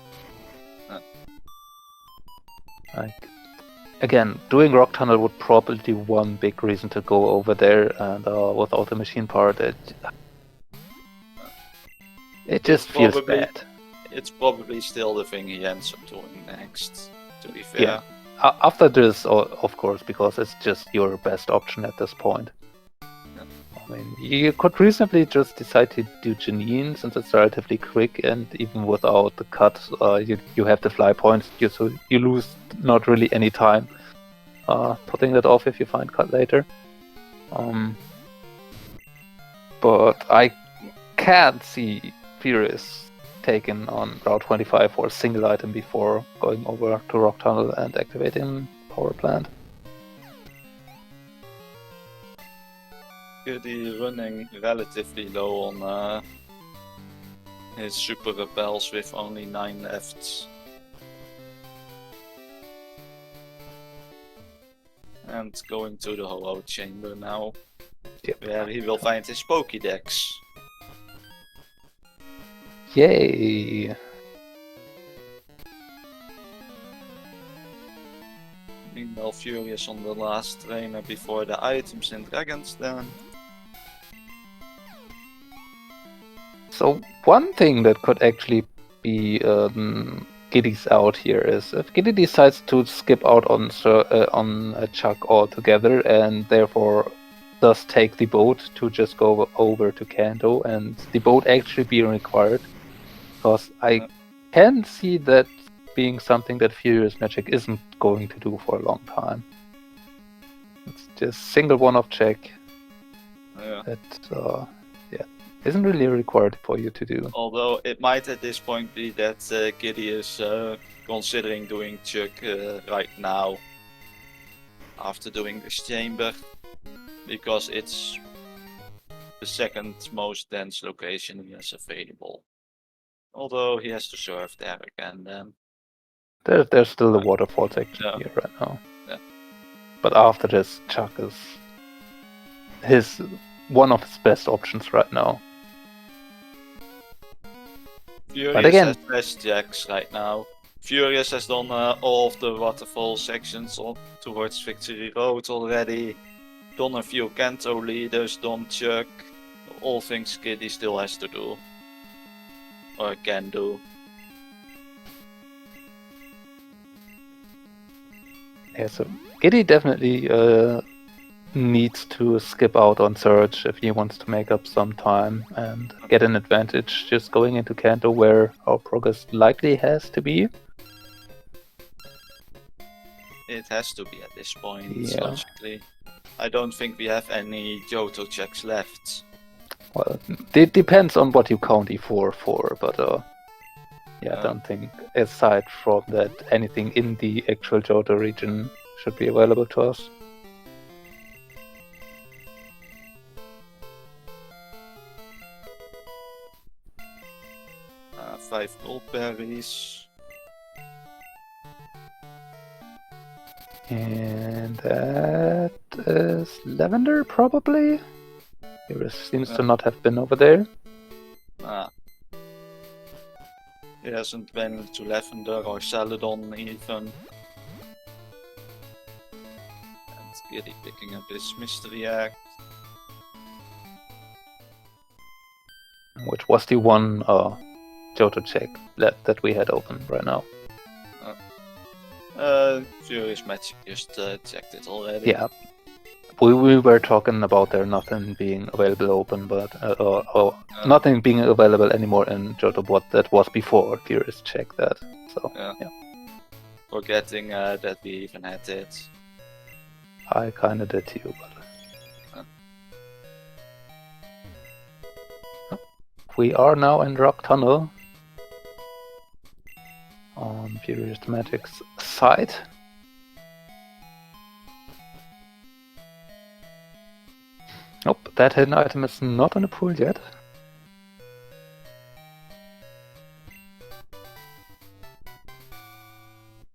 Again, doing Rock Tunnel would probably be one big reason to go over there, and without the machine part, it just feels bad. It's probably still the thing he ends up doing next, to be fair. Yeah. After this, of course, because it's just your best option at this point. Yeah. I mean, you could reasonably just decide to do Janine, since it's relatively quick, and even without the cut, you have the fly points, so you lose not really any time putting that off if you find cut later. But I can't see Furious taken on Route 25 for a single item before going over to Rock Tunnel and activating Power Plant. Giddie running relatively low on his super repels with only 9 left. And going to the Ho-Oh chamber now, where he will find his Pokédex. Yay! Meanwhile, Furious on the last trainer before the items in Dragon's Den. So one thing that could actually be Giddie's out here is if Giddie decides to skip out on Chuck altogether and therefore does take the boat to just go over to Kanto and the boat actually being required. Because I can see that being something that FuriousMagic isn't going to do for a long time. It's just single one-off check. That isn't really required for you to do. Although it might at this point be that Giddie is considering doing Chuck right now after doing this chamber, because it's the second most dense location he has available. Although he has to surf there again then. There's still the waterfall section here right now. Yeah. But after this, Chuck is his one of his best options right now. Furious again- has less jacks right now. Furious has done all of the waterfall sections towards Victory Road already. Done a few Kanto leaders, done Chuck. All things Giddie still has to do. Or can do. Yeah, so Giddie definitely needs to skip out on Surge if he wants to make up some time and get an advantage just going into Kanto where our progress likely has to be. It has to be at this point, Yeah. logically. I don't think we have any Johto checks left. Well, it depends on what you count E4 for, but yeah, I don't think, aside from that, anything in the actual Johto region should be available to us. 5 gold berries. And that is Lavender, probably? He seems to not have been over there. He hasn't been to Lavender or Celadon even. And Giddie picking up his mystery act. Which was the one Johto check that we had open right now. FuriousMagic just checked it already. Yeah. We were talking about there nothing being available open, but nothing being available anymore in Johto, but that was before Furious checked that. So yeah. Forgetting that we even had it. I kinda did too, but we are now in Rock Tunnel on FuriousMagic's side. Nope, that hidden item is not in the pool yet.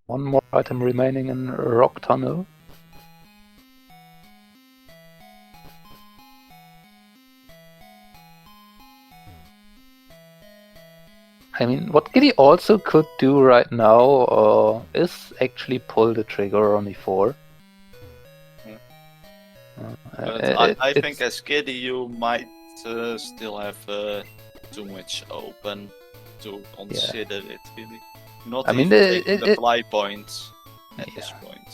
One more item remaining in Rock Tunnel. I mean, what Giddie also could do right now is actually pull the trigger on E4. I think as Giddie you might still have too much open to consider it really. Not even taking the fly points at this point.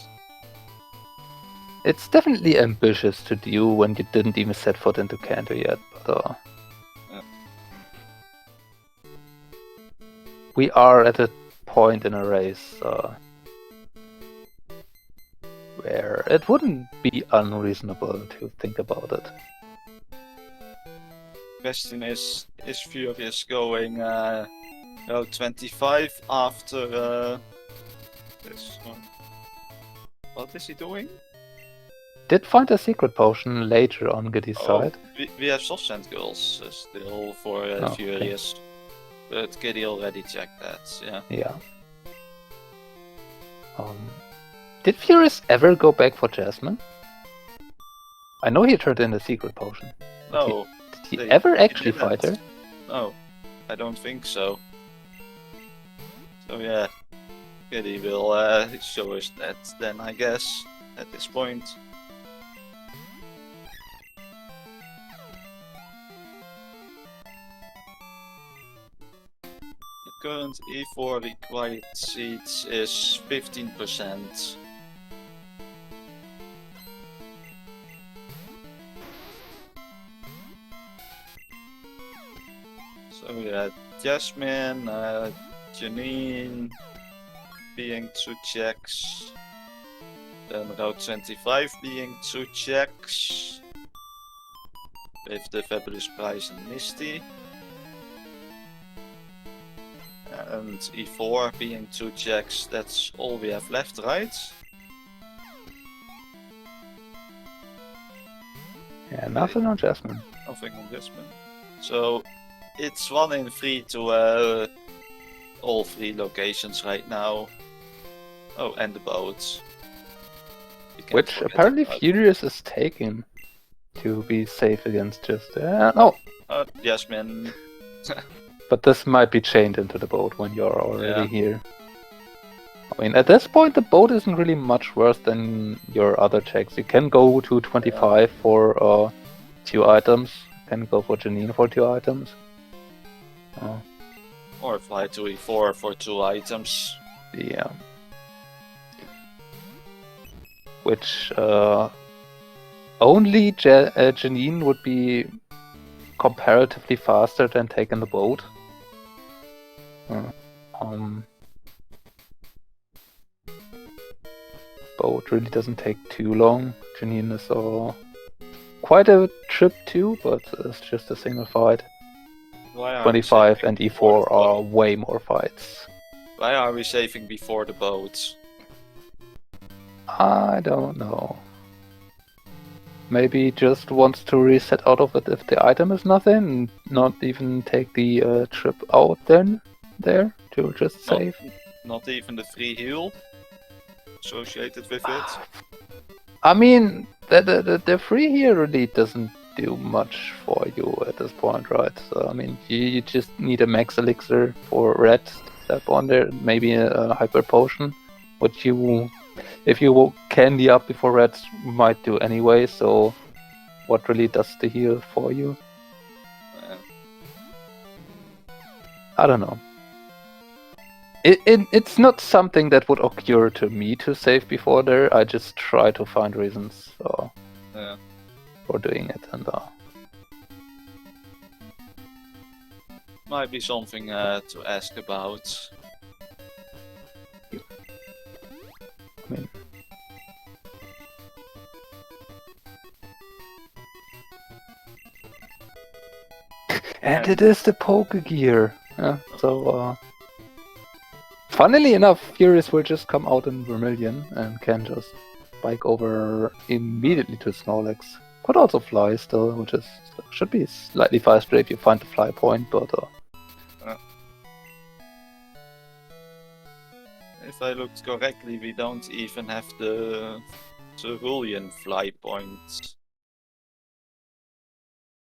It's definitely ambitious to do when you didn't even set foot into Kanto yet, but we are at a point in a race where it wouldn't be unreasonable to think about it. Question is Furious going route 25 after this one? What is he doing? Did find a secret potion later on Giddie's side. We have soft sand girls still for Furious. Okay. But Giddie already checked that, Yeah. Did Furious ever go back for Jasmine? I know he turned in a secret potion. No. Did he ever actually fight her? No, I don't think so. So yeah, Giddie will show us that then, I guess, at this point. The current E4 required seats is 15%. So yeah, Jasmine, Janine being 2 checks, then route 25 being 2 checks, with the Fabulous Prize and Misty, and E4 being 2 checks. That's all we have left, right? Yeah, nothing on Jasmine. Nothing on Jasmine. So it's 1 in 3 to all 3 locations right now. Oh, and the boats. Which apparently Furious is taking. to be safe against just... no! Jasmine. But this might be chained into the boat when you're already Yeah. here. I mean, at this point, the boat isn't really much worse than your other checks. You can go to 25 for 2 items. You can go for Janine for 2 items. Or fly to E4 for 2 items. Yeah. Which only Janine would be comparatively faster than taking the boat. Boat really doesn't take too long. Janine is quite a trip too, but it's just a single fight. 25 and E4 are way more fights. Why are we saving before the boat? I don't know. Maybe just wants to reset out of it if the item is nothing, and not even take the trip out there to just save. Not even the free heal associated with it? I mean, the free heal really doesn't do much for you at this point, right? So, I mean, you just need a max elixir for red step on there, maybe a hyper potion, which you, if you candy up before red, might do anyway, so what really does the heal for you? I don't know. It's not something that would occur to me to save before there. I just try to find reasons for doing it, and might be something to ask about. I mean, and it is the poke gear. So. Funnily enough, Furious will just come out in Vermilion and can just bike over immediately to Snorlax. Could also fly still, which should be slightly faster if you find the fly point, but... If I looked correctly, we don't even have the Cerulean fly point.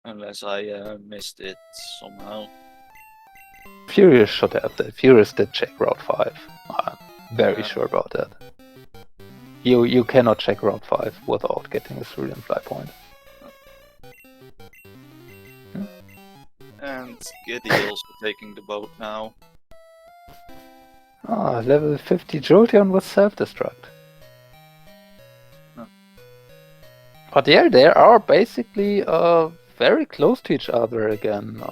Unless I missed it somehow. Furious should have that. Furious did check Route 5. I'm very sure about that. You cannot check Route 5 without getting a Cerulean fly point. And Giddie also taking the boat now. Level 50 Jolteon with self-destruct. But yeah, they are basically very close to each other again.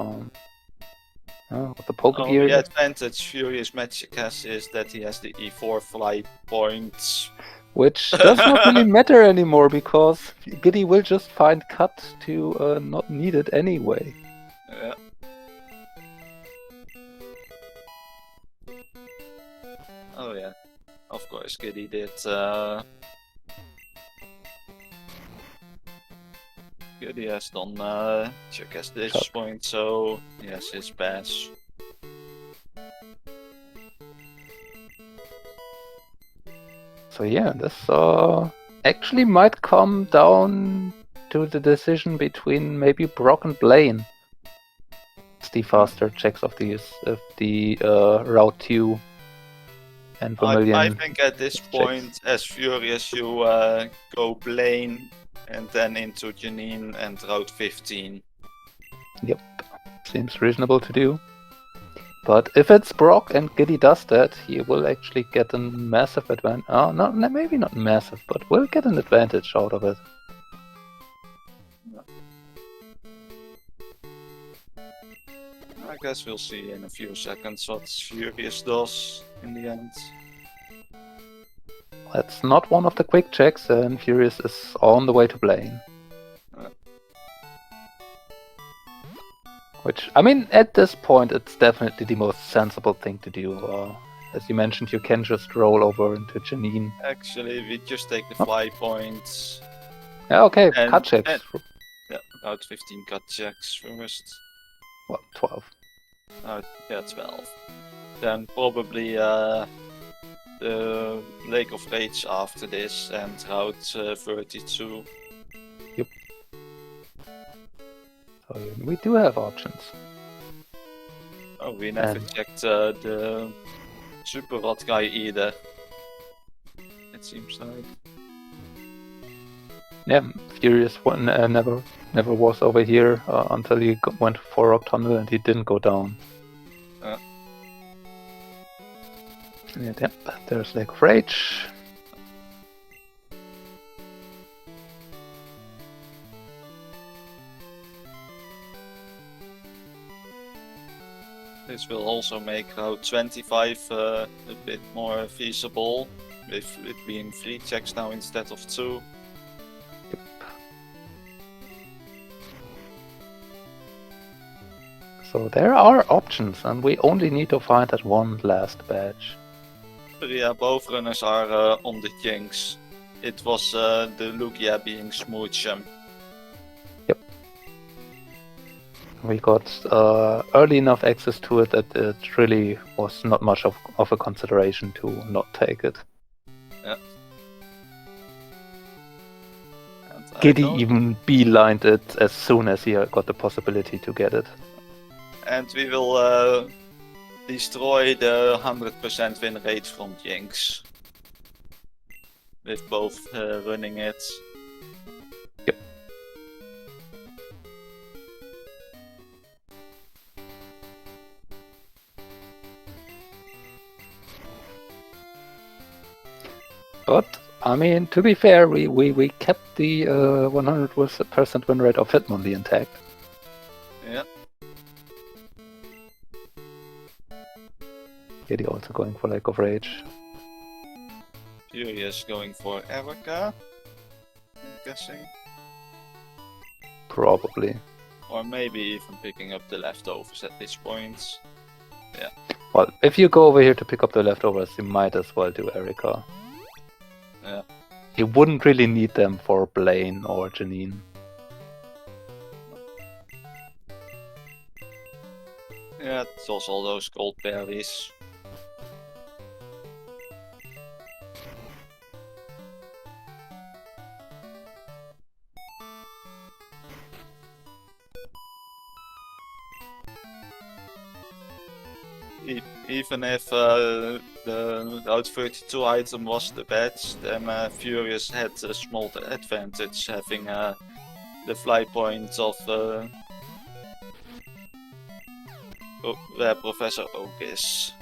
With the poke gear. The advantage FuriousMagic has is that he has the E4 fly points. Which does not really matter anymore, because Giddie will just find cut to not need it anyway. Yeah. Oh yeah, of course Giddie did. Giddie has done check as this point, so yes, his pass. So yeah, this actually might come down to the decision between maybe Brock and Blaine. It's the faster checks of the Route 2 and Vermilion. I think at this point, as Furious, you go Blaine and then into Janine and Route 15. Yep, seems reasonable to do. But if it's Brock and Giddie does that, he will actually get a massive advantage. Oh, no, maybe not massive, but will get an advantage out of it. I guess we'll see in a few seconds what Furious does in the end. That's not one of the quick checks, and Furious is on the way to Blaine. Which, I mean, at this point, it's definitely the most sensible thing to do. As you mentioned, you can just roll over into Janine. Actually, we just take the fly points. Yeah, okay, cut checks. Yeah, Route 15 cut checks first. Well, 12. Yeah, 12. Then probably the Lake of Rage after this and Route 32. Yep. So we do have options. Oh, we never And- checked the Super Rod guy either. It seems like. Yeah, Furious one never was over here until he went for Rock Tunnel and he didn't go down. And yep, there's Lake of Rage. This will also make Route 25 a bit more feasible, with it being 3 checks now instead of 2. So there are options, and we only need to find that one last badge. But yeah, both runners are on the Jinx. It was the Lugia being Smoochum. We got early enough access to it that it really was not much of a consideration to not take it. Yeah. And Giddie even beelined it as soon as he got the possibility to get it. And we will destroy the 100% win rate from Jinx. With both running it. Yep. But, I mean, to be fair, we kept the 100% win rate of Hitmonlee intact. Yeah. Giddie also going for Lake of Rage. Furious going for Erica, I'm guessing. Probably. Or maybe even picking up the leftovers at this point. Yeah. Well, if you go over here to pick up the leftovers, you might as well do Erica. Yeah. You wouldn't really need them for Blaine or Janine. Yeah, it's also all those gold berries. Even if the Route 32 item was the badge, then Furious had a small advantage having the fly point of where Professor Oak is.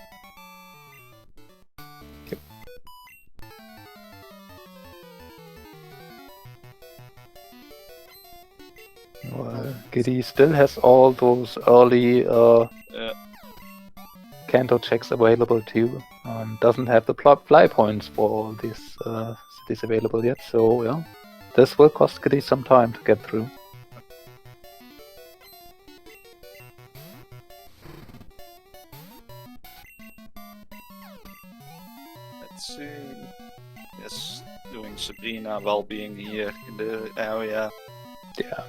Yep. Well, Giddie still has all those early Kanto checks available too. Doesn't have the fly points for all these cities available yet, so yeah. This will cost Giddie some time to get through. Let's see. Yes, doing Sabrina while being here in the area. Yeah,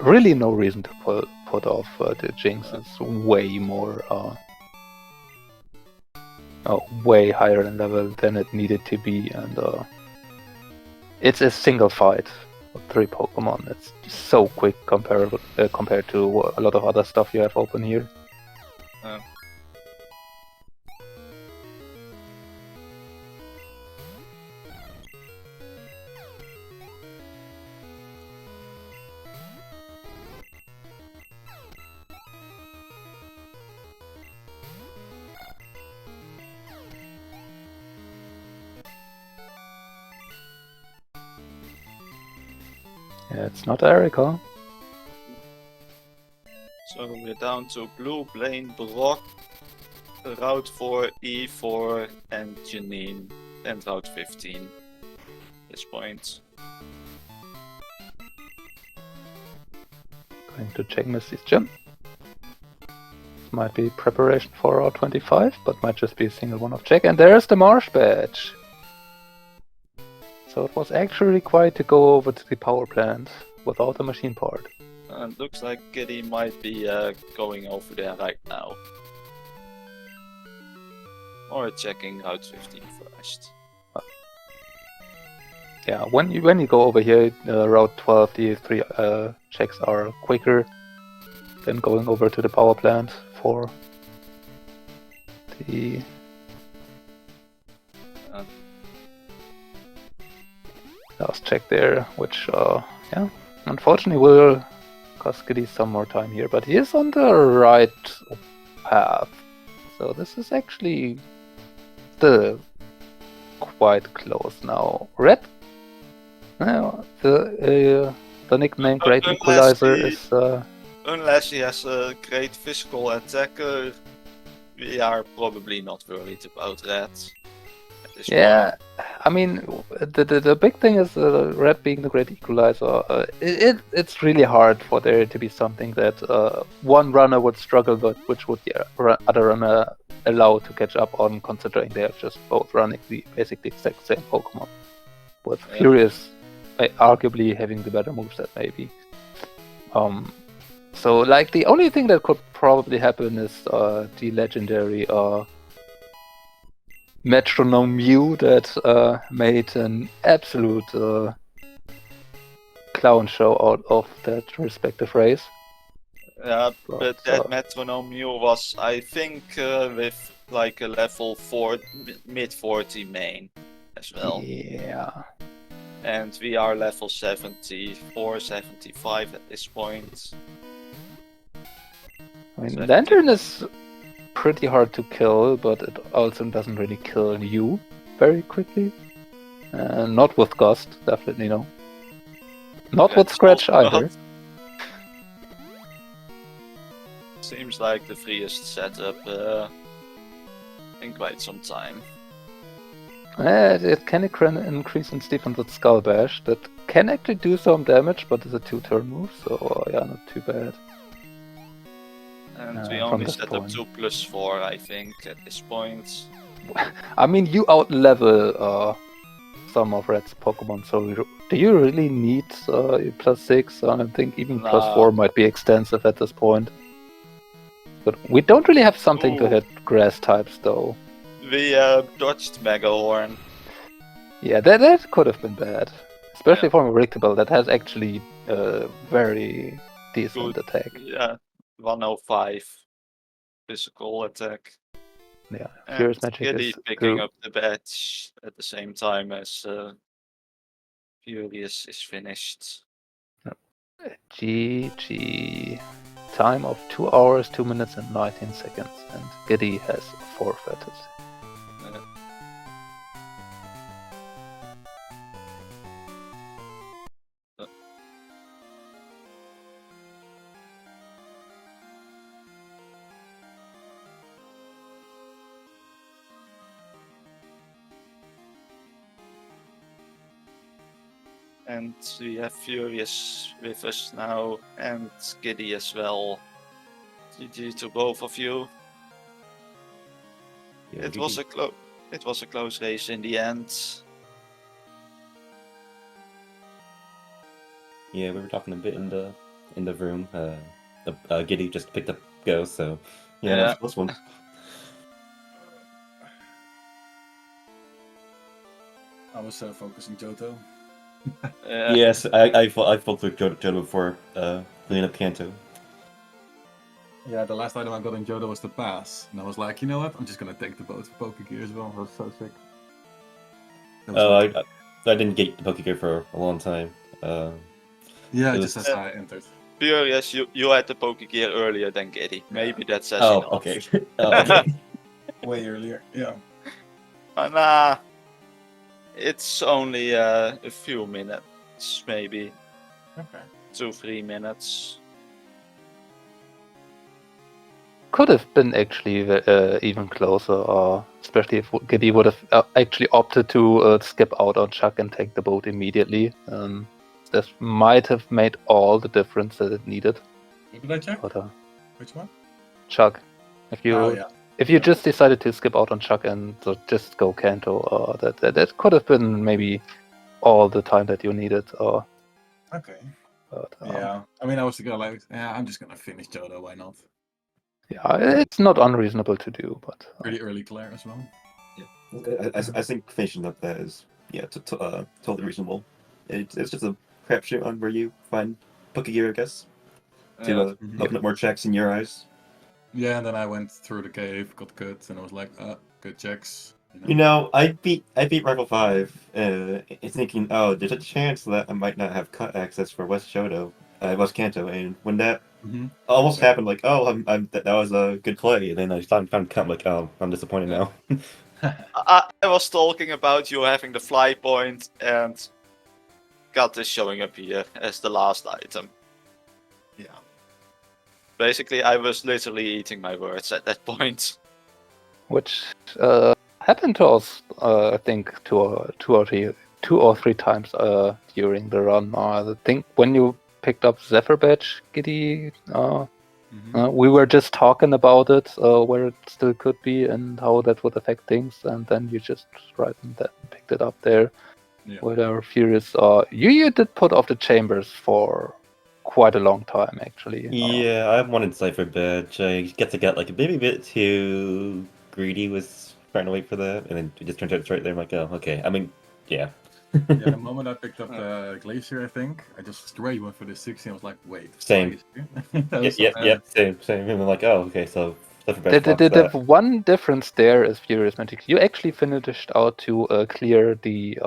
really no reason to put off the Jinx. It's way more, way higher in level than it needed to be, and it's a single fight with 3 Pokemon. It's so quick compared to a lot of other stuff you have open here. Yeah, it's not Erica. So we're down to Blue, Blaine, Brock, Route 4, E4, and Janine, and Route 15 at this point. Going to check Missy's gym. This might be preparation for Route 25, but might just be a single one-off check. And there's the Marsh badge! So it was actually required to go over to the power plant without the machine part. And looks like Giddie might be going over there right now. Or checking Route 15 first. Yeah, when you go over here, Route 12, the 3 checks are quicker than going over to the power plant for the last check there, which, yeah, unfortunately will cost Giddie some more time here, but he is on the right path. So this is actually still quite close now. Red, the nickname Great Equalizer is... Unless he has a great physical attacker, we are probably not worried about Red. Yeah, I mean, the big thing is Red being the Great Equalizer. It's really hard for there to be something that one runner would struggle with, which would the other runner allow to catch up on, considering they are just both running the basically exact same Pokemon. With Furious arguably having the better moveset, maybe. So, like, the only thing that could probably happen is the legendary Metronome Mew that made an absolute clown show out of that respective race. Yeah, but that Metronome Mew was, I think, with like a level 4, mid 40 main as well. Yeah. And we are level 74, 75 at this point. I mean, Lantern is pretty hard to kill, but it also doesn't really kill you very quickly. Not with Gust, definitely no. Not with Scratch either. Seems like the freest setup in quite some time. It can increase in defense with Skull Bash. That can actually do some damage, but it's a 2-turn move, so yeah, not too bad. And we only set up 2+4, I think, at this point. I mean, you out-level some of Red's Pokemon, so do you really need +6? I think even +4 might be extensive at this point. But we don't really have something to hit grass types, though. We dodged Mega Horn. Yeah, that could have been bad. Especially for a Richtable that has actually very decent attack. Yeah, 105 physical attack. Yeah, FuriousMagic Giddie is picking up the badge at the same time as Furious is finished. GG. Time of 2 hours, 2 minutes and 19 seconds, and Giddie has forfeited. And we have Furious with us now, and Giddie as well. GG to both of you. Yeah, it was a close race in the end. Yeah, we were talking a bit in the room. Giddie just picked up Go, so yeah, that was a close one. I was focusing Johto. Yes, I fought with Johto before cleaning up Kanto. Yeah, the last item I got in Johto was the pass, and I was like, you know what? I'm just gonna take the boat for Pokegear as well. That was so sick. I didn't get the Pokegear for a long time. Yeah, just as I entered. Furious, you had the Pokegear earlier than Giddie. Maybe that says enough. Okay. Okay. Way earlier, yeah. Nah, it's only a few minutes, maybe. Okay. 2-3 minutes. Could have been actually even closer, especially if Giddie would have actually opted to skip out on Chuck and take the boat immediately. This might have made all the difference that it needed. What did I check? But, which one? Chuck. If you just decided to skip out on Chuck and just go Kanto, that could have been maybe all the time that you needed. Okay. But, yeah, I mean, I was gonna like, I'm just gonna finish Johto. Why not? Yeah, it's not unreasonable to do, but pretty early Claire as well. Yeah, I think finishing up there is yeah, totally reasonable. It's just a crapshoot on where you find Poke Gear, I guess, to open up more checks in your eyes. Yeah, and then I went through the cave, got cut, and I was like, good checks. You know, I beat Rival 5, thinking, oh, there's a chance that I might not have cut access for West Kanto, and when that almost happened, like, oh, that was a good play, and then I found cut, I'm like, oh, I'm disappointed now. I was talking about you having the fly point and got this showing up here as the last item. Yeah. Basically, I was literally eating my words at that point. Which happened to us, I think, two or three times during the run. I think when you picked up Zephyr Badge, Giddie, we were just talking about it, where it still could be and how that would affect things, and then you just right and then picked it up there. Yeah. With our Furious, you did put off the chambers for quite a long time, actually. Yeah, I wanted Cypher Badge. I get like maybe a bit too greedy with trying to wait for that, and then it just turns out it's right there. I'm like, oh, okay. I mean, yeah. Yeah, the moment I picked up the Glacier, I think, I just straight went for the 60 and was like, wait. Same. Glacier? Same. And I'm like, oh, okay, so Cypher Badge blocks The that. one difference there is FuriousMagic. You actually finished out to clear the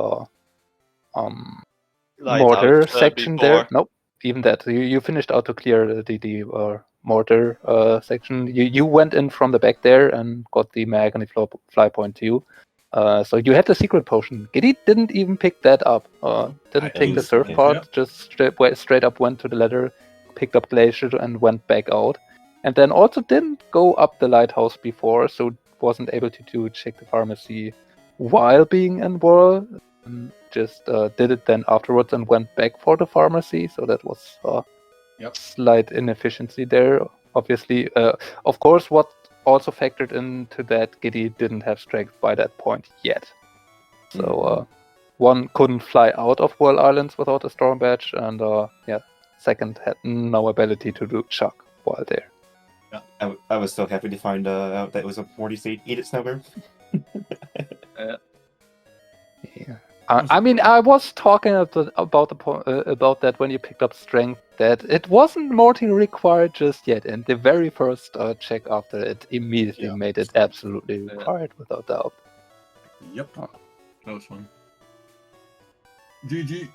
mortar Lighthouse, section before. there. Nope, even that. You finished out to clear the mortar section. You went in from the back there and got the Mahogany fly point too. So you had the secret potion. Giddie didn't even pick that up. Didn't take the surf part. Just straight up went to the ladder, picked up Glacier and went back out. And then also didn't go up the lighthouse before, so wasn't able to check the pharmacy while being in Whirl. Just did it then afterwards and went back for the pharmacy. So that was slight inefficiency there. Obviously, of course, what also factored into that, Giddie didn't have strength by that point yet. So one couldn't fly out of Whirl Islands without a storm badge, and second had no ability to do chuck while there. Yeah, I was so happy to find out that it was a Morty State Eat It Snowbird. Yeah. I mean, I was talking about that when you picked up strength, that it wasn't Morty required just yet, and the very first check after it immediately made it absolutely required without doubt. Yep. Close one. GG.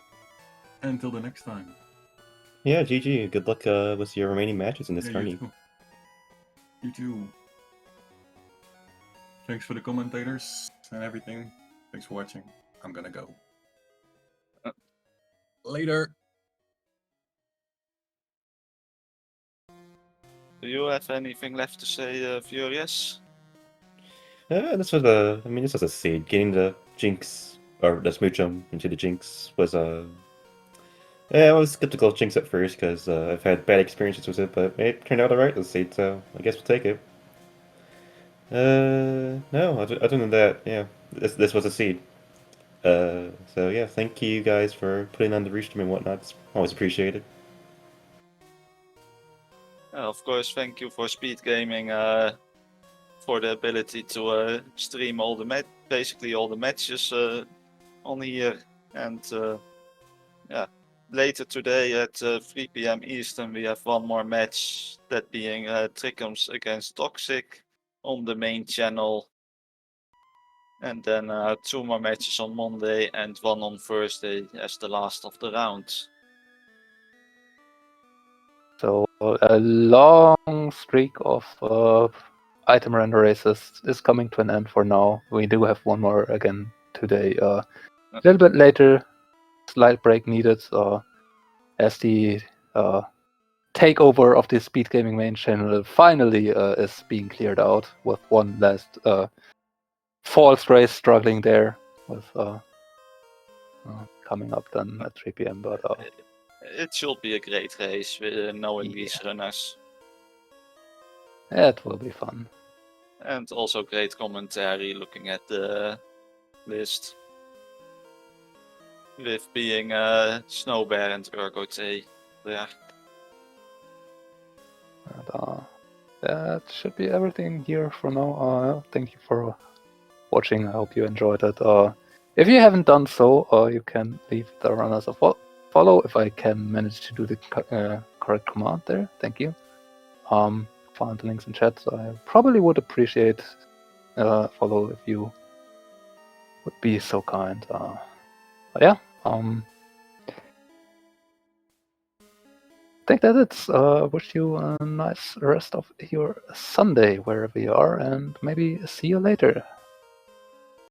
Until the next time. Yeah, GG. Good luck with your remaining matches in this tourney. You too. Thanks for the commentators and everything. Thanks for watching. I'm gonna go. Later. Do you have anything left to say, Furious? This was a seed. Getting the Jinx, or the Smoochum into the Jinx was I was skeptical of Jinx at first because I've had bad experiences with it, but it turned out alright this seed, so I guess we'll take it. No, other than that, yeah, this was a seed. So yeah, thank you guys for putting on the restream and whatnot. It's always appreciated. Of course, thank you for SpeedGaming for the ability to stream basically all the matches on here, and later today at 3 PM Eastern we have one more match, that being Trickums against Toxic on the main channel, and then 2 more matches on Monday and 1 on Thursday as the last of the round. So a long streak of item render races is coming to an end for now. We do have one more again today. A little bit later, slight break needed as the takeover of the SpeedGaming main channel finally is being cleared out, with one last false race struggling there with coming up then at 3 PM. But it should be a great race with knowing these runners. It will be fun. And also great commentary looking at the list. With being Snowbear and Urgote there. And, that should be everything here for now. Thank you for watching. I hope you enjoyed it. If you haven't done so, you can leave the runners a follow if I can manage to do the correct command there. Thank you. Find the links in chat. So I probably would appreciate follow if you would be so kind. But yeah. I think that it's. Wish you a nice rest of your Sunday wherever you are, and maybe see you later.